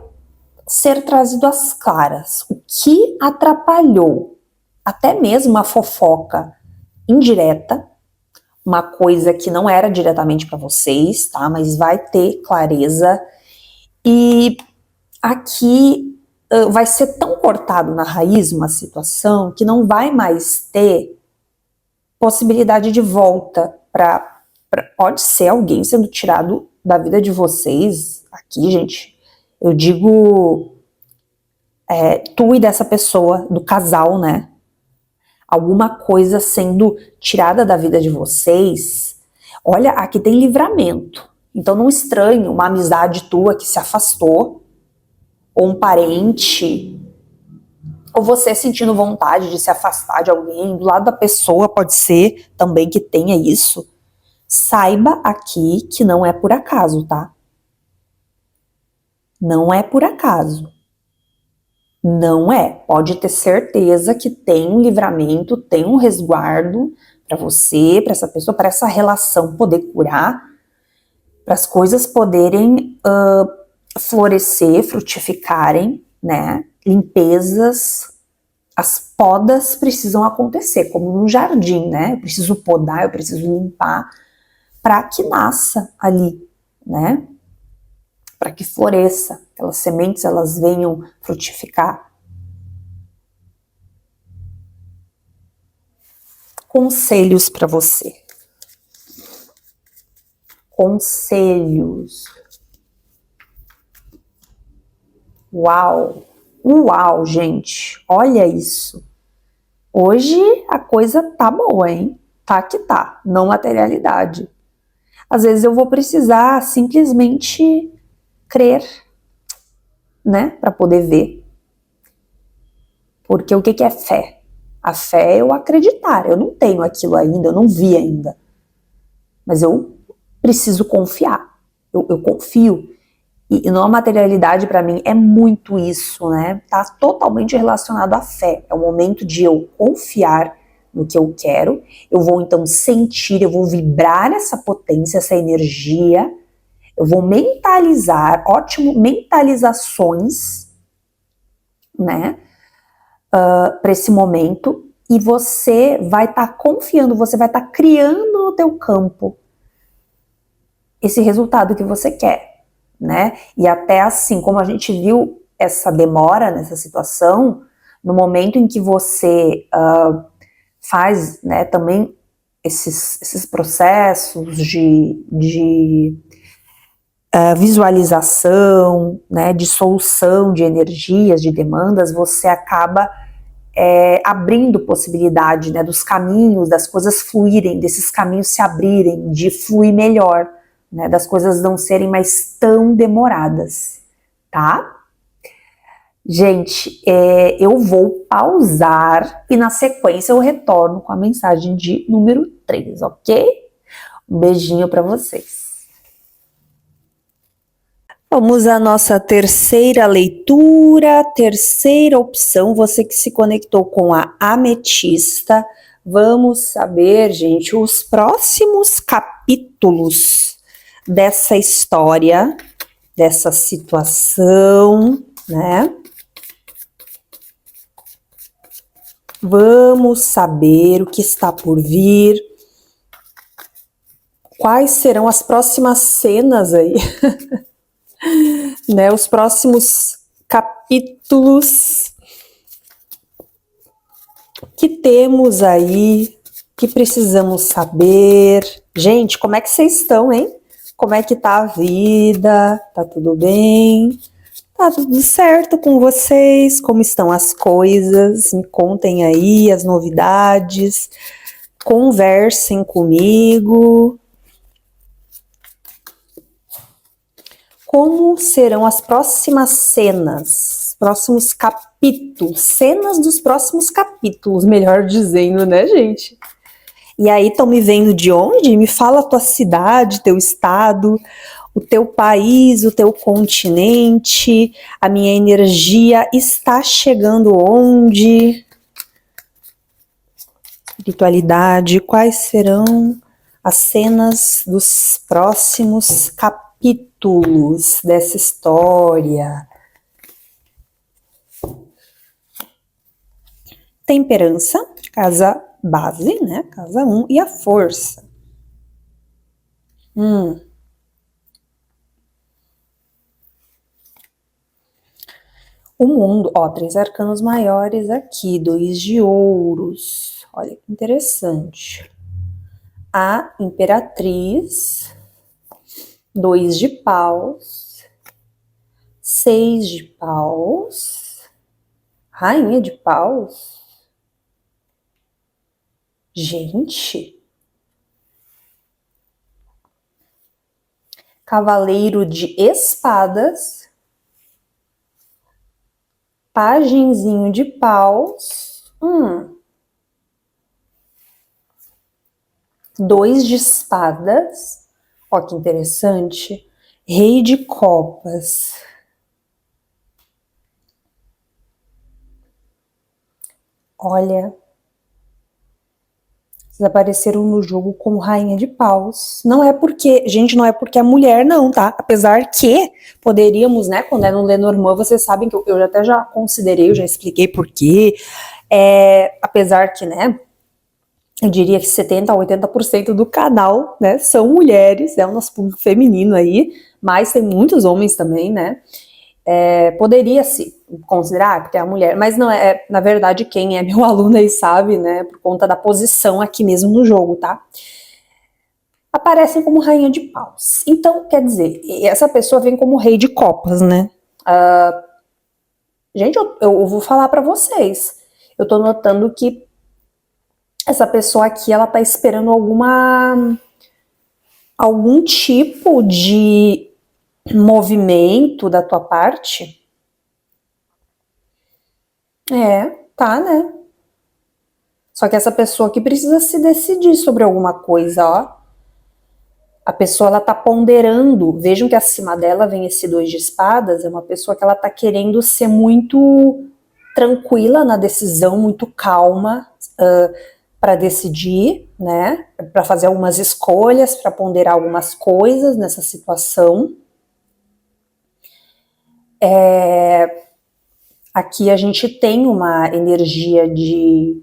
ser trazido às claras o que atrapalhou, até mesmo a fofoca indireta, uma coisa que não era diretamente para vocês, tá? Mas vai ter clareza. E aqui vai ser tão cortado na raiz uma situação que não vai mais ter possibilidade de volta pode ser alguém sendo tirado da vida de vocês. Aqui, gente, eu digo tu e dessa pessoa, do casal, né? Alguma coisa sendo tirada da vida de vocês. Olha, aqui tem livramento. Então não estranhe uma amizade tua que se afastou, ou um parente, ou você sentindo vontade de se afastar de alguém, do lado da pessoa pode ser também que tenha isso. Saiba aqui que não é por acaso, tá? Não é por acaso. Não é. Pode ter certeza que tem um livramento, tem um resguardo para você, para essa pessoa, para essa relação poder curar, para as coisas poderem florescer, frutificarem, né? limpezas, as podas precisam acontecer, como num jardim, né? Eu preciso podar, eu preciso limpar para que nasça ali, né? Para que floresça, aquelas sementes elas venham frutificar. Conselhos para você. Conselhos. Uau! Uau, gente! Olha isso! Hoje a coisa tá boa, hein? Tá que tá, não materialidade. Às vezes eu vou precisar simplesmente crer, né? Para poder ver. Porque o que é fé? A fé é eu acreditar. Eu não tenho aquilo ainda, eu não vi ainda. Mas eu preciso confiar. Eu confio. E não a materialidade para mim é muito isso, né? Tá totalmente relacionado à fé. É o momento de eu confiar no que eu quero. Eu vou então sentir, eu vou vibrar essa potência, essa energia. Eu vou mentalizar, ótimo, mentalizações, né? Para esse momento. E você vai estar confiando, você vai estar criando no teu campo esse resultado que você quer, né? E até assim, como a gente viu essa demora nessa situação, no momento em que você faz, né, também esses processos de visualização, né, de solução de energias, de demandas, você acaba abrindo possibilidade, né, dos caminhos, das coisas fluírem, desses caminhos se abrirem, de fluir melhor, né, das coisas não serem mais tão demoradas, tá? Gente, eu vou pausar e na sequência eu retorno com a mensagem de número 3, ok? Um beijinho para vocês. Vamos à nossa terceira leitura, terceira opção, você que se conectou com a ametista. Vamos saber, gente, os próximos capítulos dessa história, dessa situação, né? Vamos saber o que está por vir. Quais serão as próximas cenas aí? Né, os próximos capítulos que temos aí, que precisamos saber. Gente, como é que vocês estão, hein? Como é que tá a vida? Tá tudo bem? Tá tudo certo com vocês? Como estão as coisas? Me contem aí as novidades. Conversem comigo. Como serão as próximas cenas, próximos capítulos, cenas dos próximos capítulos, melhor dizendo, né, gente? E aí, estão me vendo de onde? Me fala a tua cidade, teu estado, o teu país, o teu continente, a minha energia está chegando onde? Espiritualidade, quais serão as cenas dos próximos capítulos dessa história? Temperança, casa base, né? Casa 1, e a força. O mundo, ó, 3 arcanos maiores aqui, 2 de ouros. Olha que interessante. A imperatriz, 2 de paus, 6 de paus, rainha de paus. Gente, cavaleiro de espadas, pagenzinho de paus, 2 de espadas, ó que interessante, rei de copas. Olha, Vocês apareceram no jogo como rainha de paus. Não é porque, gente, não é porque é mulher, não, tá? Apesar que poderíamos, né, quando é no Lenormand, vocês sabem que eu até já considerei, eu já expliquei por quê. Apesar que, né, eu diria que 70% a 80% do canal, né, são mulheres, é o nosso público feminino aí, mas tem muitos homens também, né? Poderia se considerar porque é a mulher, mas não é, na verdade, quem é meu aluno aí sabe, né, por conta da posição aqui mesmo no jogo, tá? Aparecem como rainha de paus. Então, quer dizer, essa pessoa vem como rei de copas, né? Gente, eu vou falar pra vocês. Eu tô notando que essa pessoa aqui, ela tá esperando algum tipo de movimento da tua parte. Tá, né? Só que essa pessoa aqui precisa se decidir sobre alguma coisa, ó. A pessoa, ela tá ponderando. Vejam que acima dela vem esse 2 de espadas. É uma pessoa que ela tá querendo ser muito tranquila na decisão, muito calma para decidir, né? Para fazer algumas escolhas, para ponderar algumas coisas nessa situação. Aqui a gente tem uma energia de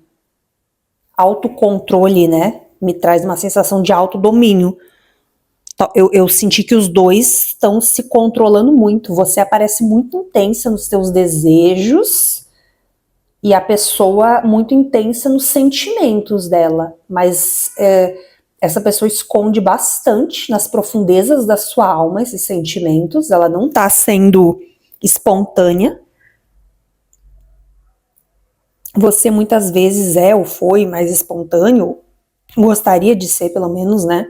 autocontrole, né? Me traz uma sensação de autodomínio. Eu senti que os dois estão se controlando muito. Você aparece muito intensa nos seus desejos e a pessoa muito intensa nos sentimentos dela. Mas essa pessoa esconde bastante nas profundezas da sua alma esses sentimentos. Ela não está sendo espontânea. Você muitas vezes é ou foi mais espontâneo, gostaria de ser pelo menos, né?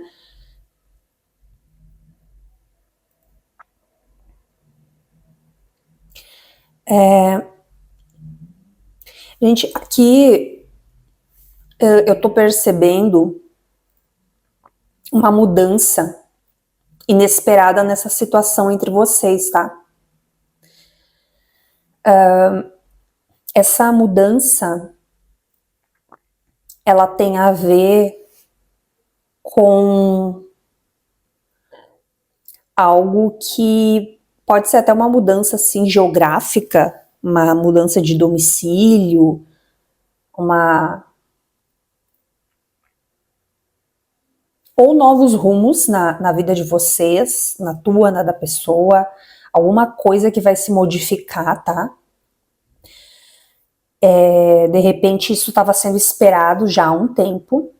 Gente, aqui eu tô percebendo uma mudança inesperada nessa situação entre vocês, tá? Essa mudança, ela tem a ver com algo que pode ser até uma mudança, assim, geográfica, uma mudança de domicílio, ou novos rumos na vida de vocês, na tua, na da pessoa, alguma coisa que vai se modificar, tá? De repente isso estava sendo esperado já há um tempo,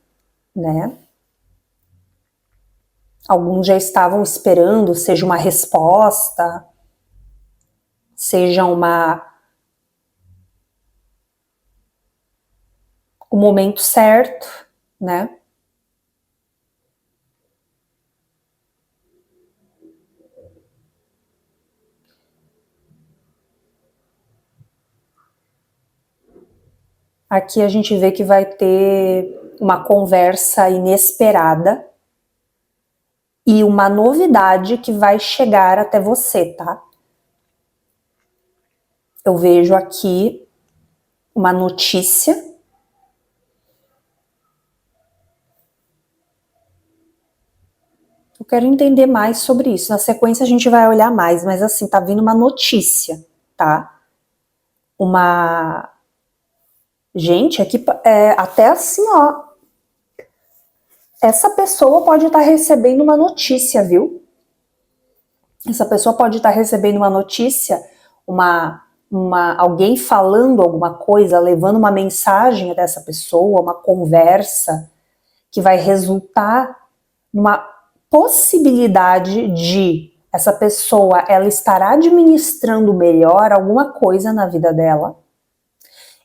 né? Alguns já estavam esperando, seja uma resposta, seja o momento certo, né? Aqui a gente vê que vai ter uma conversa inesperada e uma novidade que vai chegar até você, tá? Eu vejo aqui uma notícia. Eu quero entender mais sobre isso. Na sequência a gente vai olhar mais, mas assim, tá vindo uma notícia, tá? Gente, aqui até assim, ó. Essa pessoa pode estar recebendo uma notícia, viu? Essa pessoa pode estar recebendo uma notícia, alguém falando alguma coisa, levando uma mensagem dessa pessoa, uma conversa que vai resultar numa possibilidade de essa pessoa ela estará administrando melhor alguma coisa na vida dela.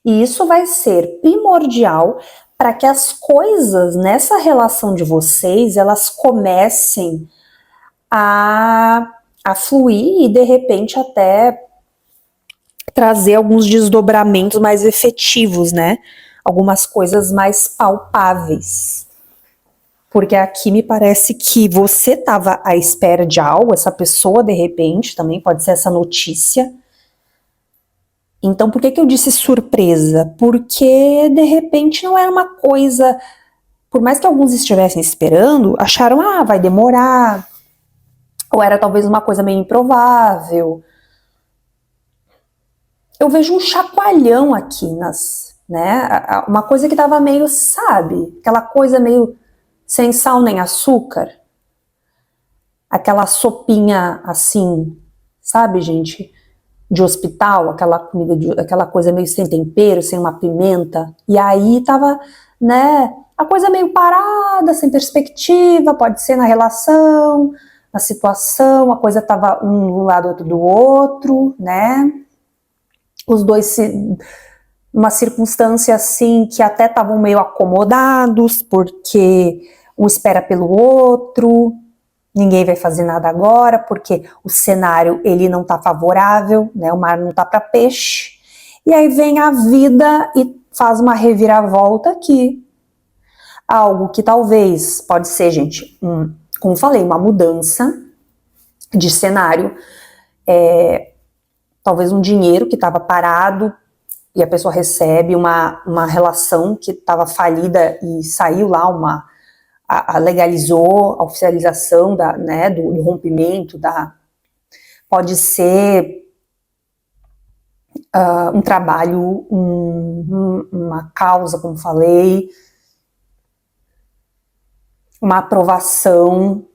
E isso vai ser primordial para que as coisas nessa relação de vocês, elas comecem a fluir e de repente até trazer alguns desdobramentos mais efetivos, né? Algumas coisas mais palpáveis. Porque aqui me parece que você estava à espera de algo, essa pessoa de repente, também pode ser essa notícia. Então, por que eu disse surpresa? Porque de repente não era uma coisa por mais que alguns estivessem esperando, acharam, vai demorar, ou era talvez uma coisa meio improvável. Eu vejo um chacoalhão aqui né? Uma coisa que tava meio, sabe? Aquela coisa meio sem sal nem açúcar. Aquela sopinha assim, sabe, gente? De hospital, aquela comida, aquela coisa meio sem tempero, sem uma pimenta. E aí tava, né? A coisa meio parada, sem perspectiva, pode ser na relação, na situação, a coisa tava um lado outro do outro, né? Os dois uma circunstância assim que até estavam meio acomodados, porque um espera pelo outro, ninguém vai fazer nada agora, porque o cenário ele não tá favorável, né? O mar não tá para peixe. E aí vem a vida e faz uma reviravolta aqui. Algo que talvez pode ser, gente, como falei, uma mudança de cenário, talvez um dinheiro que estava parado e a pessoa recebe uma relação que estava falida e saiu lá legalizou a oficialização né, do rompimento, pode ser um trabalho, uma causa, como falei, uma aprovação,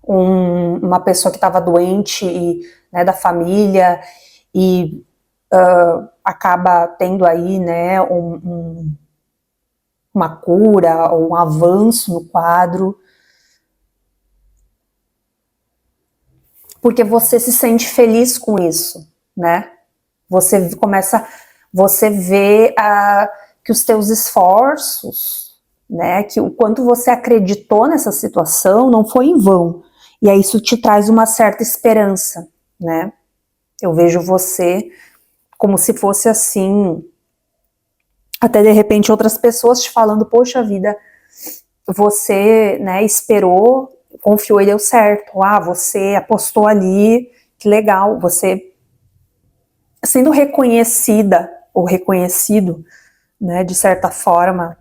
uma pessoa que estava doente né, da família e acaba tendo aí, né, uma cura, ou um avanço no quadro, porque você se sente feliz com isso, né? Você vê que os teus esforços, né, que o quanto você acreditou nessa situação não foi em vão, e aí isso te traz uma certa esperança, né? Eu vejo você como se fosse assim, até de repente outras pessoas te falando, poxa vida, você, né, esperou, confiou e deu certo, você apostou ali, que legal, você sendo reconhecida ou reconhecido, né, de certa forma,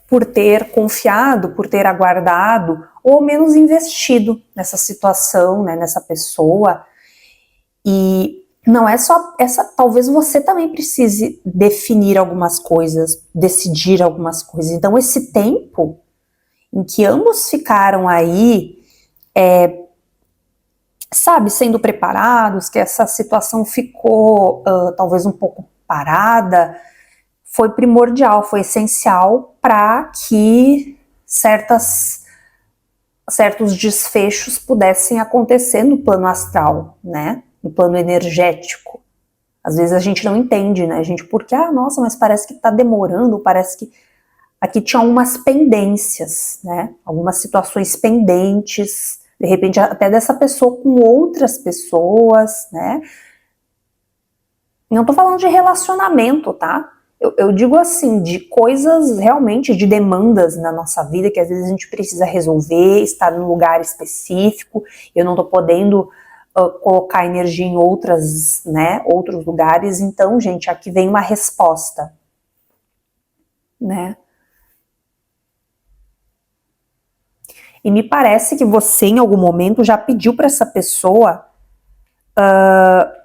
por ter confiado, por ter aguardado, ou menos investido nessa situação, né, nessa pessoa. E não é só essa, talvez você também precise definir algumas coisas, decidir algumas coisas. Então esse tempo em que ambos ficaram aí, sabe, sendo preparados, que essa situação ficou talvez um pouco parada, foi primordial, foi essencial para que certos desfechos pudessem acontecer no plano astral, né? No plano energético. Às vezes a gente não entende, né, gente? Porque, nossa, mas parece que tá demorando, parece que aqui tinha algumas pendências, né? Algumas situações pendentes, de repente até dessa pessoa com outras pessoas, né? Não tô falando de relacionamento, tá? Eu digo assim, de coisas realmente, de demandas na nossa vida, que às vezes a gente precisa resolver, estar num lugar específico, eu não tô podendo colocar energia em outros lugares, então, gente, aqui vem uma resposta, né? E me parece que você, em algum momento, já pediu para essa pessoa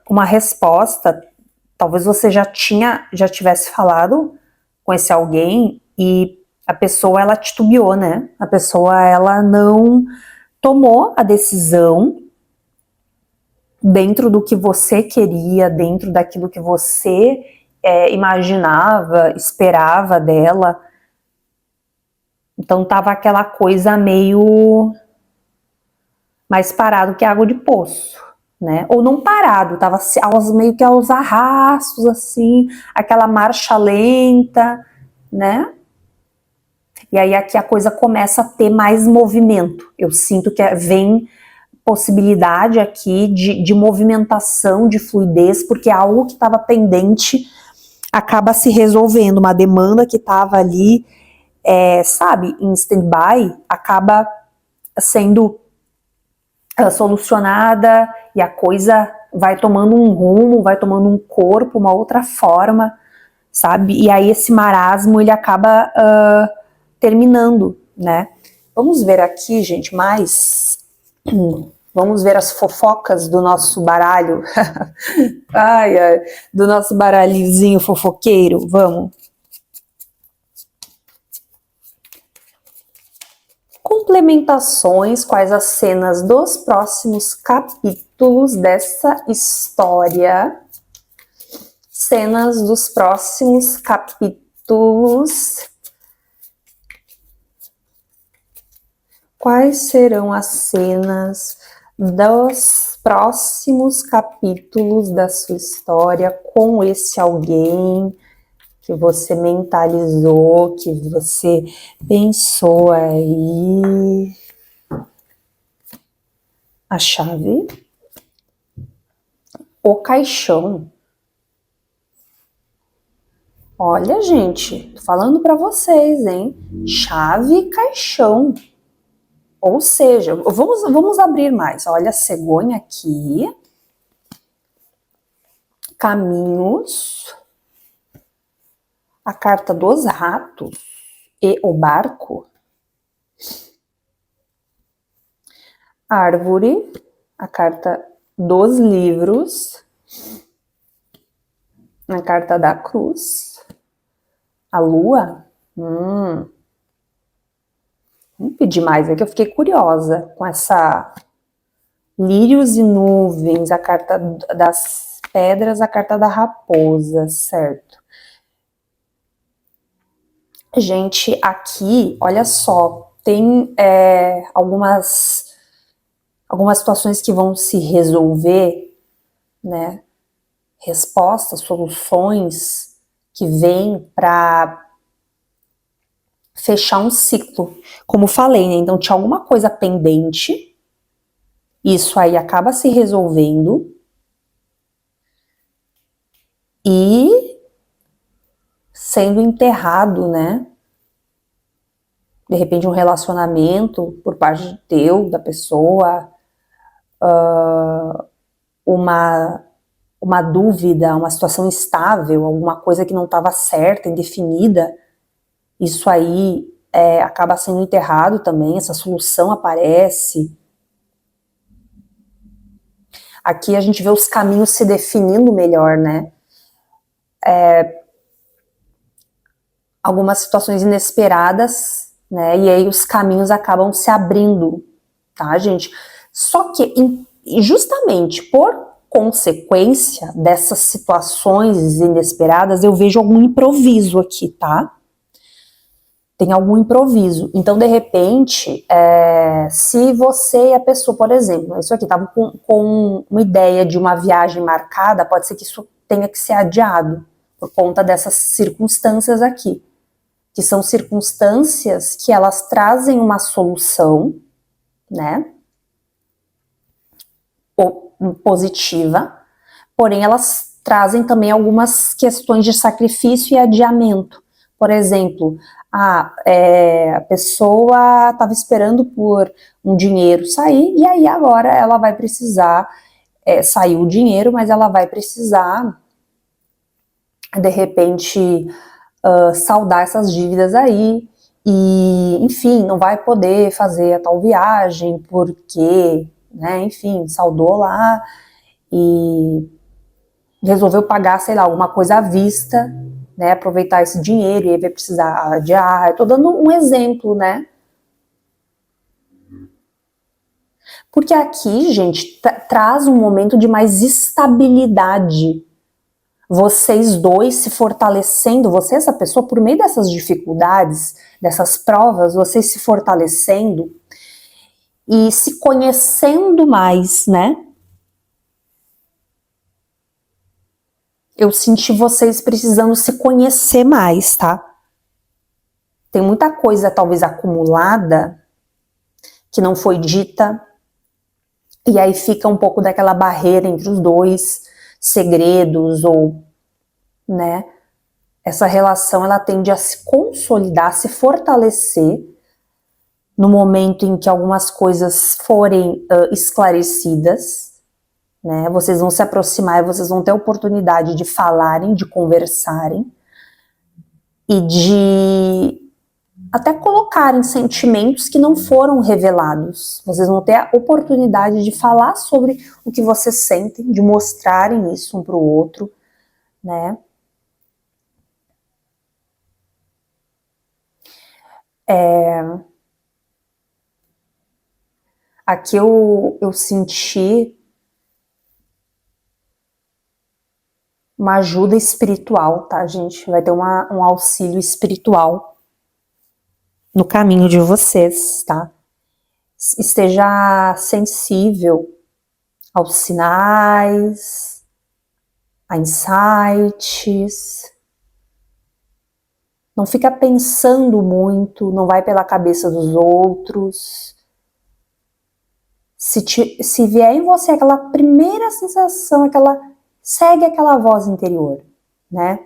uma resposta. Talvez você já tivesse falado com esse alguém e a pessoa, ela titubeou, né? A pessoa, ela não tomou a decisão dentro do que você queria, dentro daquilo que você imaginava, esperava dela. Então tava aquela coisa meio mais parado que água de poço, né? Ou não parado, tava meio que aos arrastos, assim, aquela marcha lenta, né? E aí aqui a coisa começa a ter mais movimento. Eu sinto que vem possibilidade aqui de movimentação, de fluidez, porque algo que estava pendente acaba se resolvendo, uma demanda que estava ali, sabe, em stand-by, acaba sendo solucionada e a coisa vai tomando um rumo, vai tomando um corpo, uma outra forma, sabe? E aí esse marasmo, ele acaba terminando, né? Vamos ver aqui, gente, mais... Vamos ver as fofocas do nosso baralho. Ai, ai, do nosso baralhozinho fofoqueiro, vamos. Complementações, quais as cenas dos próximos capítulos dessa história. Cenas dos próximos capítulos. Quais serão as cenas dos próximos capítulos da sua história com esse alguém que você mentalizou, que você pensou aí? A chave. O caixão. Olha, gente, tô falando pra vocês, hein? Chave e caixão. Ou seja, vamos abrir mais. Olha a cegonha aqui. Caminhos. A carta dos ratos e o barco. Árvore. A carta dos livros. A carta da cruz. A lua. Vamos pedir mais, é que eu fiquei curiosa com essa lírios e nuvens, a carta das pedras, a carta da raposa, certo? Gente, aqui, olha só, tem algumas situações que vão se resolver, né? Respostas, soluções que vêm para fechar um ciclo, como falei, né? Então tinha alguma coisa pendente, isso aí acaba se resolvendo e sendo enterrado, né? De repente um relacionamento por parte da pessoa, uma dúvida, uma situação instável, alguma coisa que não estava certa, indefinida, isso aí acaba sendo enterrado também, essa solução aparece. Aqui a gente vê os caminhos se definindo melhor, né? Algumas situações inesperadas, né? E aí os caminhos acabam se abrindo, tá, gente? Só que justamente por consequência dessas situações inesperadas, eu vejo algum improviso aqui, tá? Tem algum improviso. Então, de repente, se você e a pessoa, por exemplo, isso aqui estava com uma ideia de uma viagem marcada, pode ser que isso tenha que ser adiado por conta dessas circunstâncias aqui, que são circunstâncias que elas trazem uma solução, né, positiva, porém elas trazem também algumas questões de sacrifício e adiamento. Por exemplo, a pessoa estava esperando por um dinheiro sair, e aí agora ela vai precisar, saiu o dinheiro, mas ela vai precisar, de repente, saldar essas dívidas aí, e, enfim, não vai poder fazer a tal viagem, porque, né, enfim, saldou lá, e resolveu pagar, sei lá, alguma coisa à vista, né, aproveitar esse dinheiro, e aí vai precisar adiar. Eu tô dando um exemplo, né? Porque aqui, gente, traz um momento de mais estabilidade. Vocês dois se fortalecendo, você e essa pessoa, por meio dessas dificuldades, dessas provas, vocês se fortalecendo e se conhecendo mais, né? Eu senti vocês precisando se conhecer mais, tá? Tem muita coisa talvez acumulada que não foi dita, e aí fica um pouco daquela barreira entre os dois, segredos ou, né? Essa relação ela tende a se consolidar, se fortalecer no momento em que algumas coisas forem esclarecidas, né? Vocês vão se aproximar e vocês vão ter a oportunidade de falarem, de conversarem. e de até colocarem sentimentos que não foram revelados. Vocês vão ter a oportunidade de falar sobre o que vocês sentem, de mostrarem isso um para o outro, né? Aqui eu senti uma ajuda espiritual, tá, gente? Vai ter um auxílio espiritual no caminho de vocês, tá? Esteja sensível aos sinais, a insights. Não fica pensando muito, não vai pela cabeça dos outros. Se vier em você aquela primeira sensação, segue aquela voz interior, né?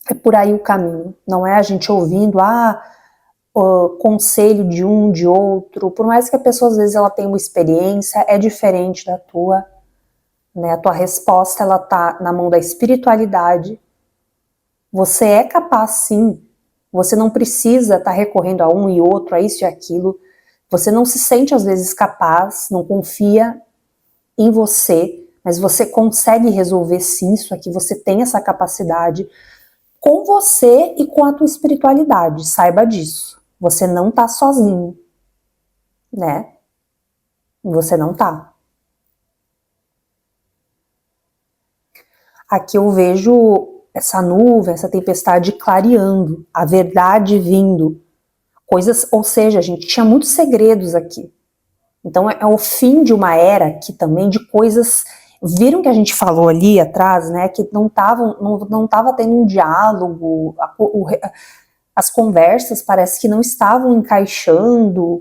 É por aí o caminho. Não é a gente ouvindo, conselho de um, de outro. Por mais que a pessoa, às vezes, ela tenha uma experiência, é diferente da tua, né? A tua resposta, ela tá na mão da espiritualidade. Você é capaz, sim. Você não precisa estar recorrendo a um e outro, a isso e aquilo. Você não se sente, às vezes, capaz, não confia em você, mas você consegue resolver, sim, isso aqui. Você tem essa capacidade com você e com a tua espiritualidade. Saiba disso. Você não tá sozinho, né? Você não tá. Aqui eu vejo essa nuvem, essa tempestade clareando, a verdade vindo. Coisas, ou seja, a gente tinha muitos segredos aqui. Então é o fim de uma era aqui também de coisas. Viram que a gente falou ali atrás, né? Que não tava tendo um diálogo, as conversas parece que não estavam encaixando,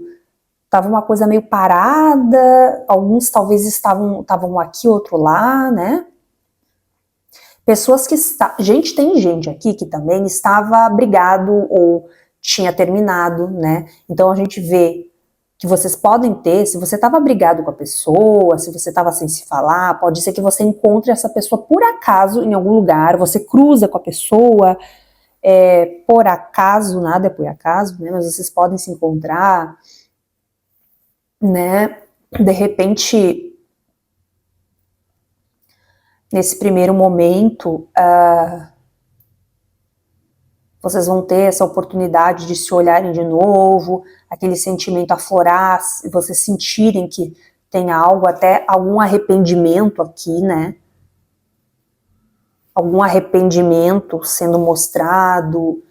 tava uma coisa meio parada, alguns talvez estavam aqui, outro lá, né? Pessoas que gente, tem gente aqui que também estava brigado ou tinha terminado, né? Então a gente vê que vocês podem ter, se você estava brigado com a pessoa, se você estava sem se falar, pode ser que você encontre essa pessoa por acaso em algum lugar, você cruza com a pessoa, por acaso, nada é por acaso, né? Mas vocês podem se encontrar, né? De repente, nesse primeiro momento, vocês vão ter essa oportunidade de se olharem de novo, aquele sentimento aflorar, vocês sentirem que tem algo, até algum arrependimento aqui, né? Algum arrependimento sendo mostrado.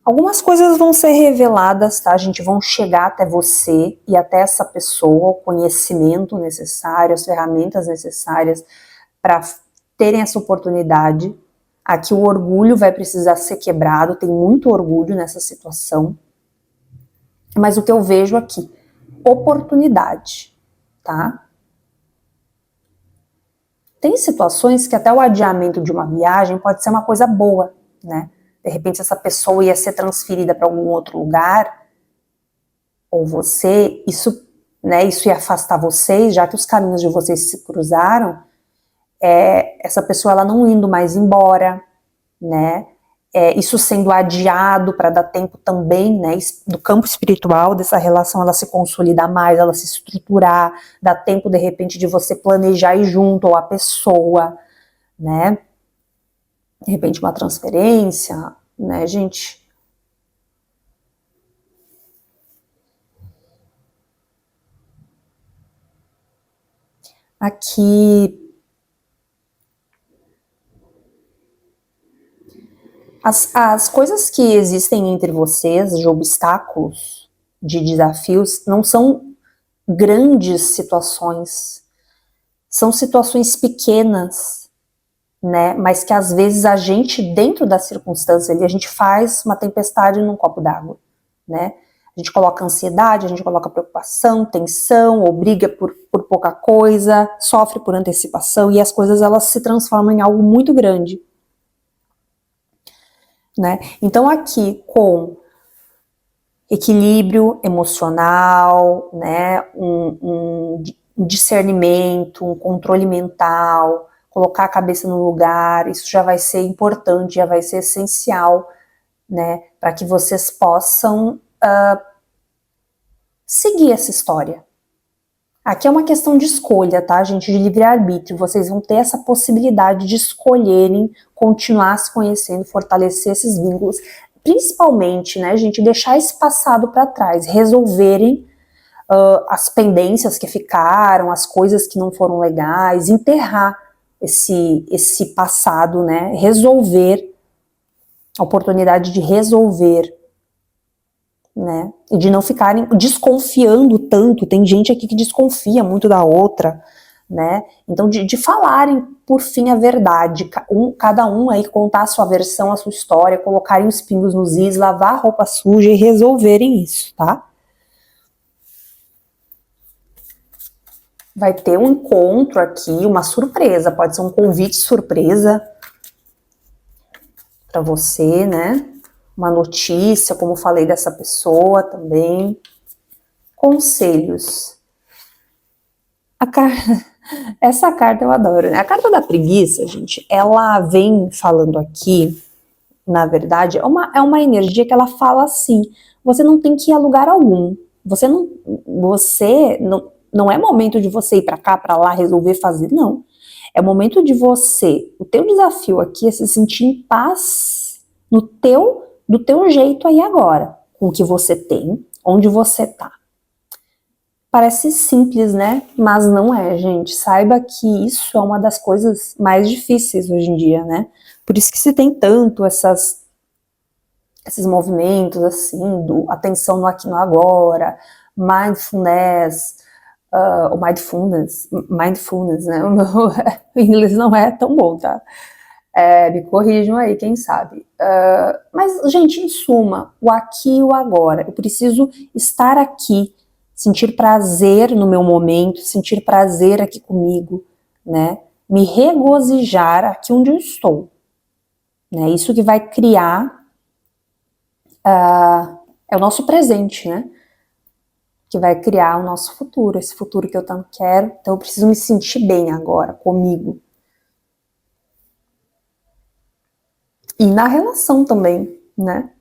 Algumas coisas vão ser reveladas, tá, gente? Vão chegar até você e até essa pessoa, o conhecimento necessário, as ferramentas necessárias para terem essa oportunidade. Aqui o orgulho vai precisar ser quebrado, tem muito orgulho nessa situação. Mas o que eu vejo aqui, oportunidade, tá? Tem situações que até o adiamento de uma viagem pode ser uma coisa boa, né? De repente essa pessoa ia ser transferida para algum outro lugar, ou você, isso ia afastar vocês, já que os caminhos de vocês se cruzaram, essa pessoa ela não indo mais embora, né? Isso sendo adiado para dar tempo também, né, do campo espiritual dessa relação ela se consolidar mais, ela se estruturar, dá tempo de repente de você planejar ir junto ou a pessoa, né? De repente uma transferência, né, gente? Aqui as coisas que existem entre vocês, de obstáculos, de desafios, não são grandes situações, são situações pequenas, né? Mas que às vezes a gente, dentro da circunstância ali, a gente faz uma tempestade num copo d'água, né? A gente coloca ansiedade, a gente coloca preocupação, tensão, ou briga por pouca coisa, sofre por antecipação, e as coisas elas se transformam em algo muito grande, né? Então aqui com equilíbrio emocional, né, um discernimento, um controle mental, colocar a cabeça no lugar, isso já vai ser importante, já vai ser essencial, né, para que vocês possam seguir essa história. Aqui é uma questão de escolha, tá, gente, de livre-arbítrio. Vocês vão ter essa possibilidade de escolherem continuar se conhecendo, fortalecer esses vínculos, principalmente, né, gente, deixar esse passado para trás, resolverem as pendências que ficaram, as coisas que não foram legais, enterrar esse passado, né, resolver, a oportunidade de resolver, né, e de não ficarem desconfiando tanto. Tem gente aqui que desconfia muito da outra, né, então de falarem por fim a verdade, cada um aí contar a sua versão, a sua história, colocarem os pingos nos is, lavar a roupa suja e resolverem isso, tá? Vai ter um encontro aqui, uma surpresa, pode ser um convite surpresa para você, né? Uma notícia, como falei, dessa pessoa também. Conselhos. Essa carta eu adoro, né? A carta da preguiça, gente, ela vem falando aqui, na verdade, é uma energia que ela fala assim, você não tem que ir a lugar algum, você não é momento de você ir para cá, para lá, resolver fazer, não. É momento de você, o teu desafio aqui é se sentir em paz do teu jeito aí agora, com o que você tem, onde você tá. Parece simples, né? Mas não é, gente. Saiba que isso é uma das coisas mais difíceis hoje em dia, né? Por isso que se tem tanto esses movimentos, assim, atenção no aqui e no agora, mindfulness, mindfulness, né? O inglês não é tão bom, tá? Me corrijam aí, quem sabe. Mas, gente, em suma, o aqui e o agora. Eu preciso estar aqui, sentir prazer no meu momento, sentir prazer aqui comigo, né? Me regozijar aqui onde eu estou. Né? Isso que vai criar é o nosso presente, né? Que vai criar o nosso futuro, esse futuro que eu tanto quero. Então eu preciso me sentir bem agora, comigo. E na relação também, né?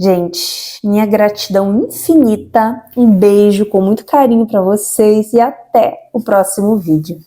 Gente, minha gratidão infinita, um beijo com muito carinho para vocês e até o próximo vídeo.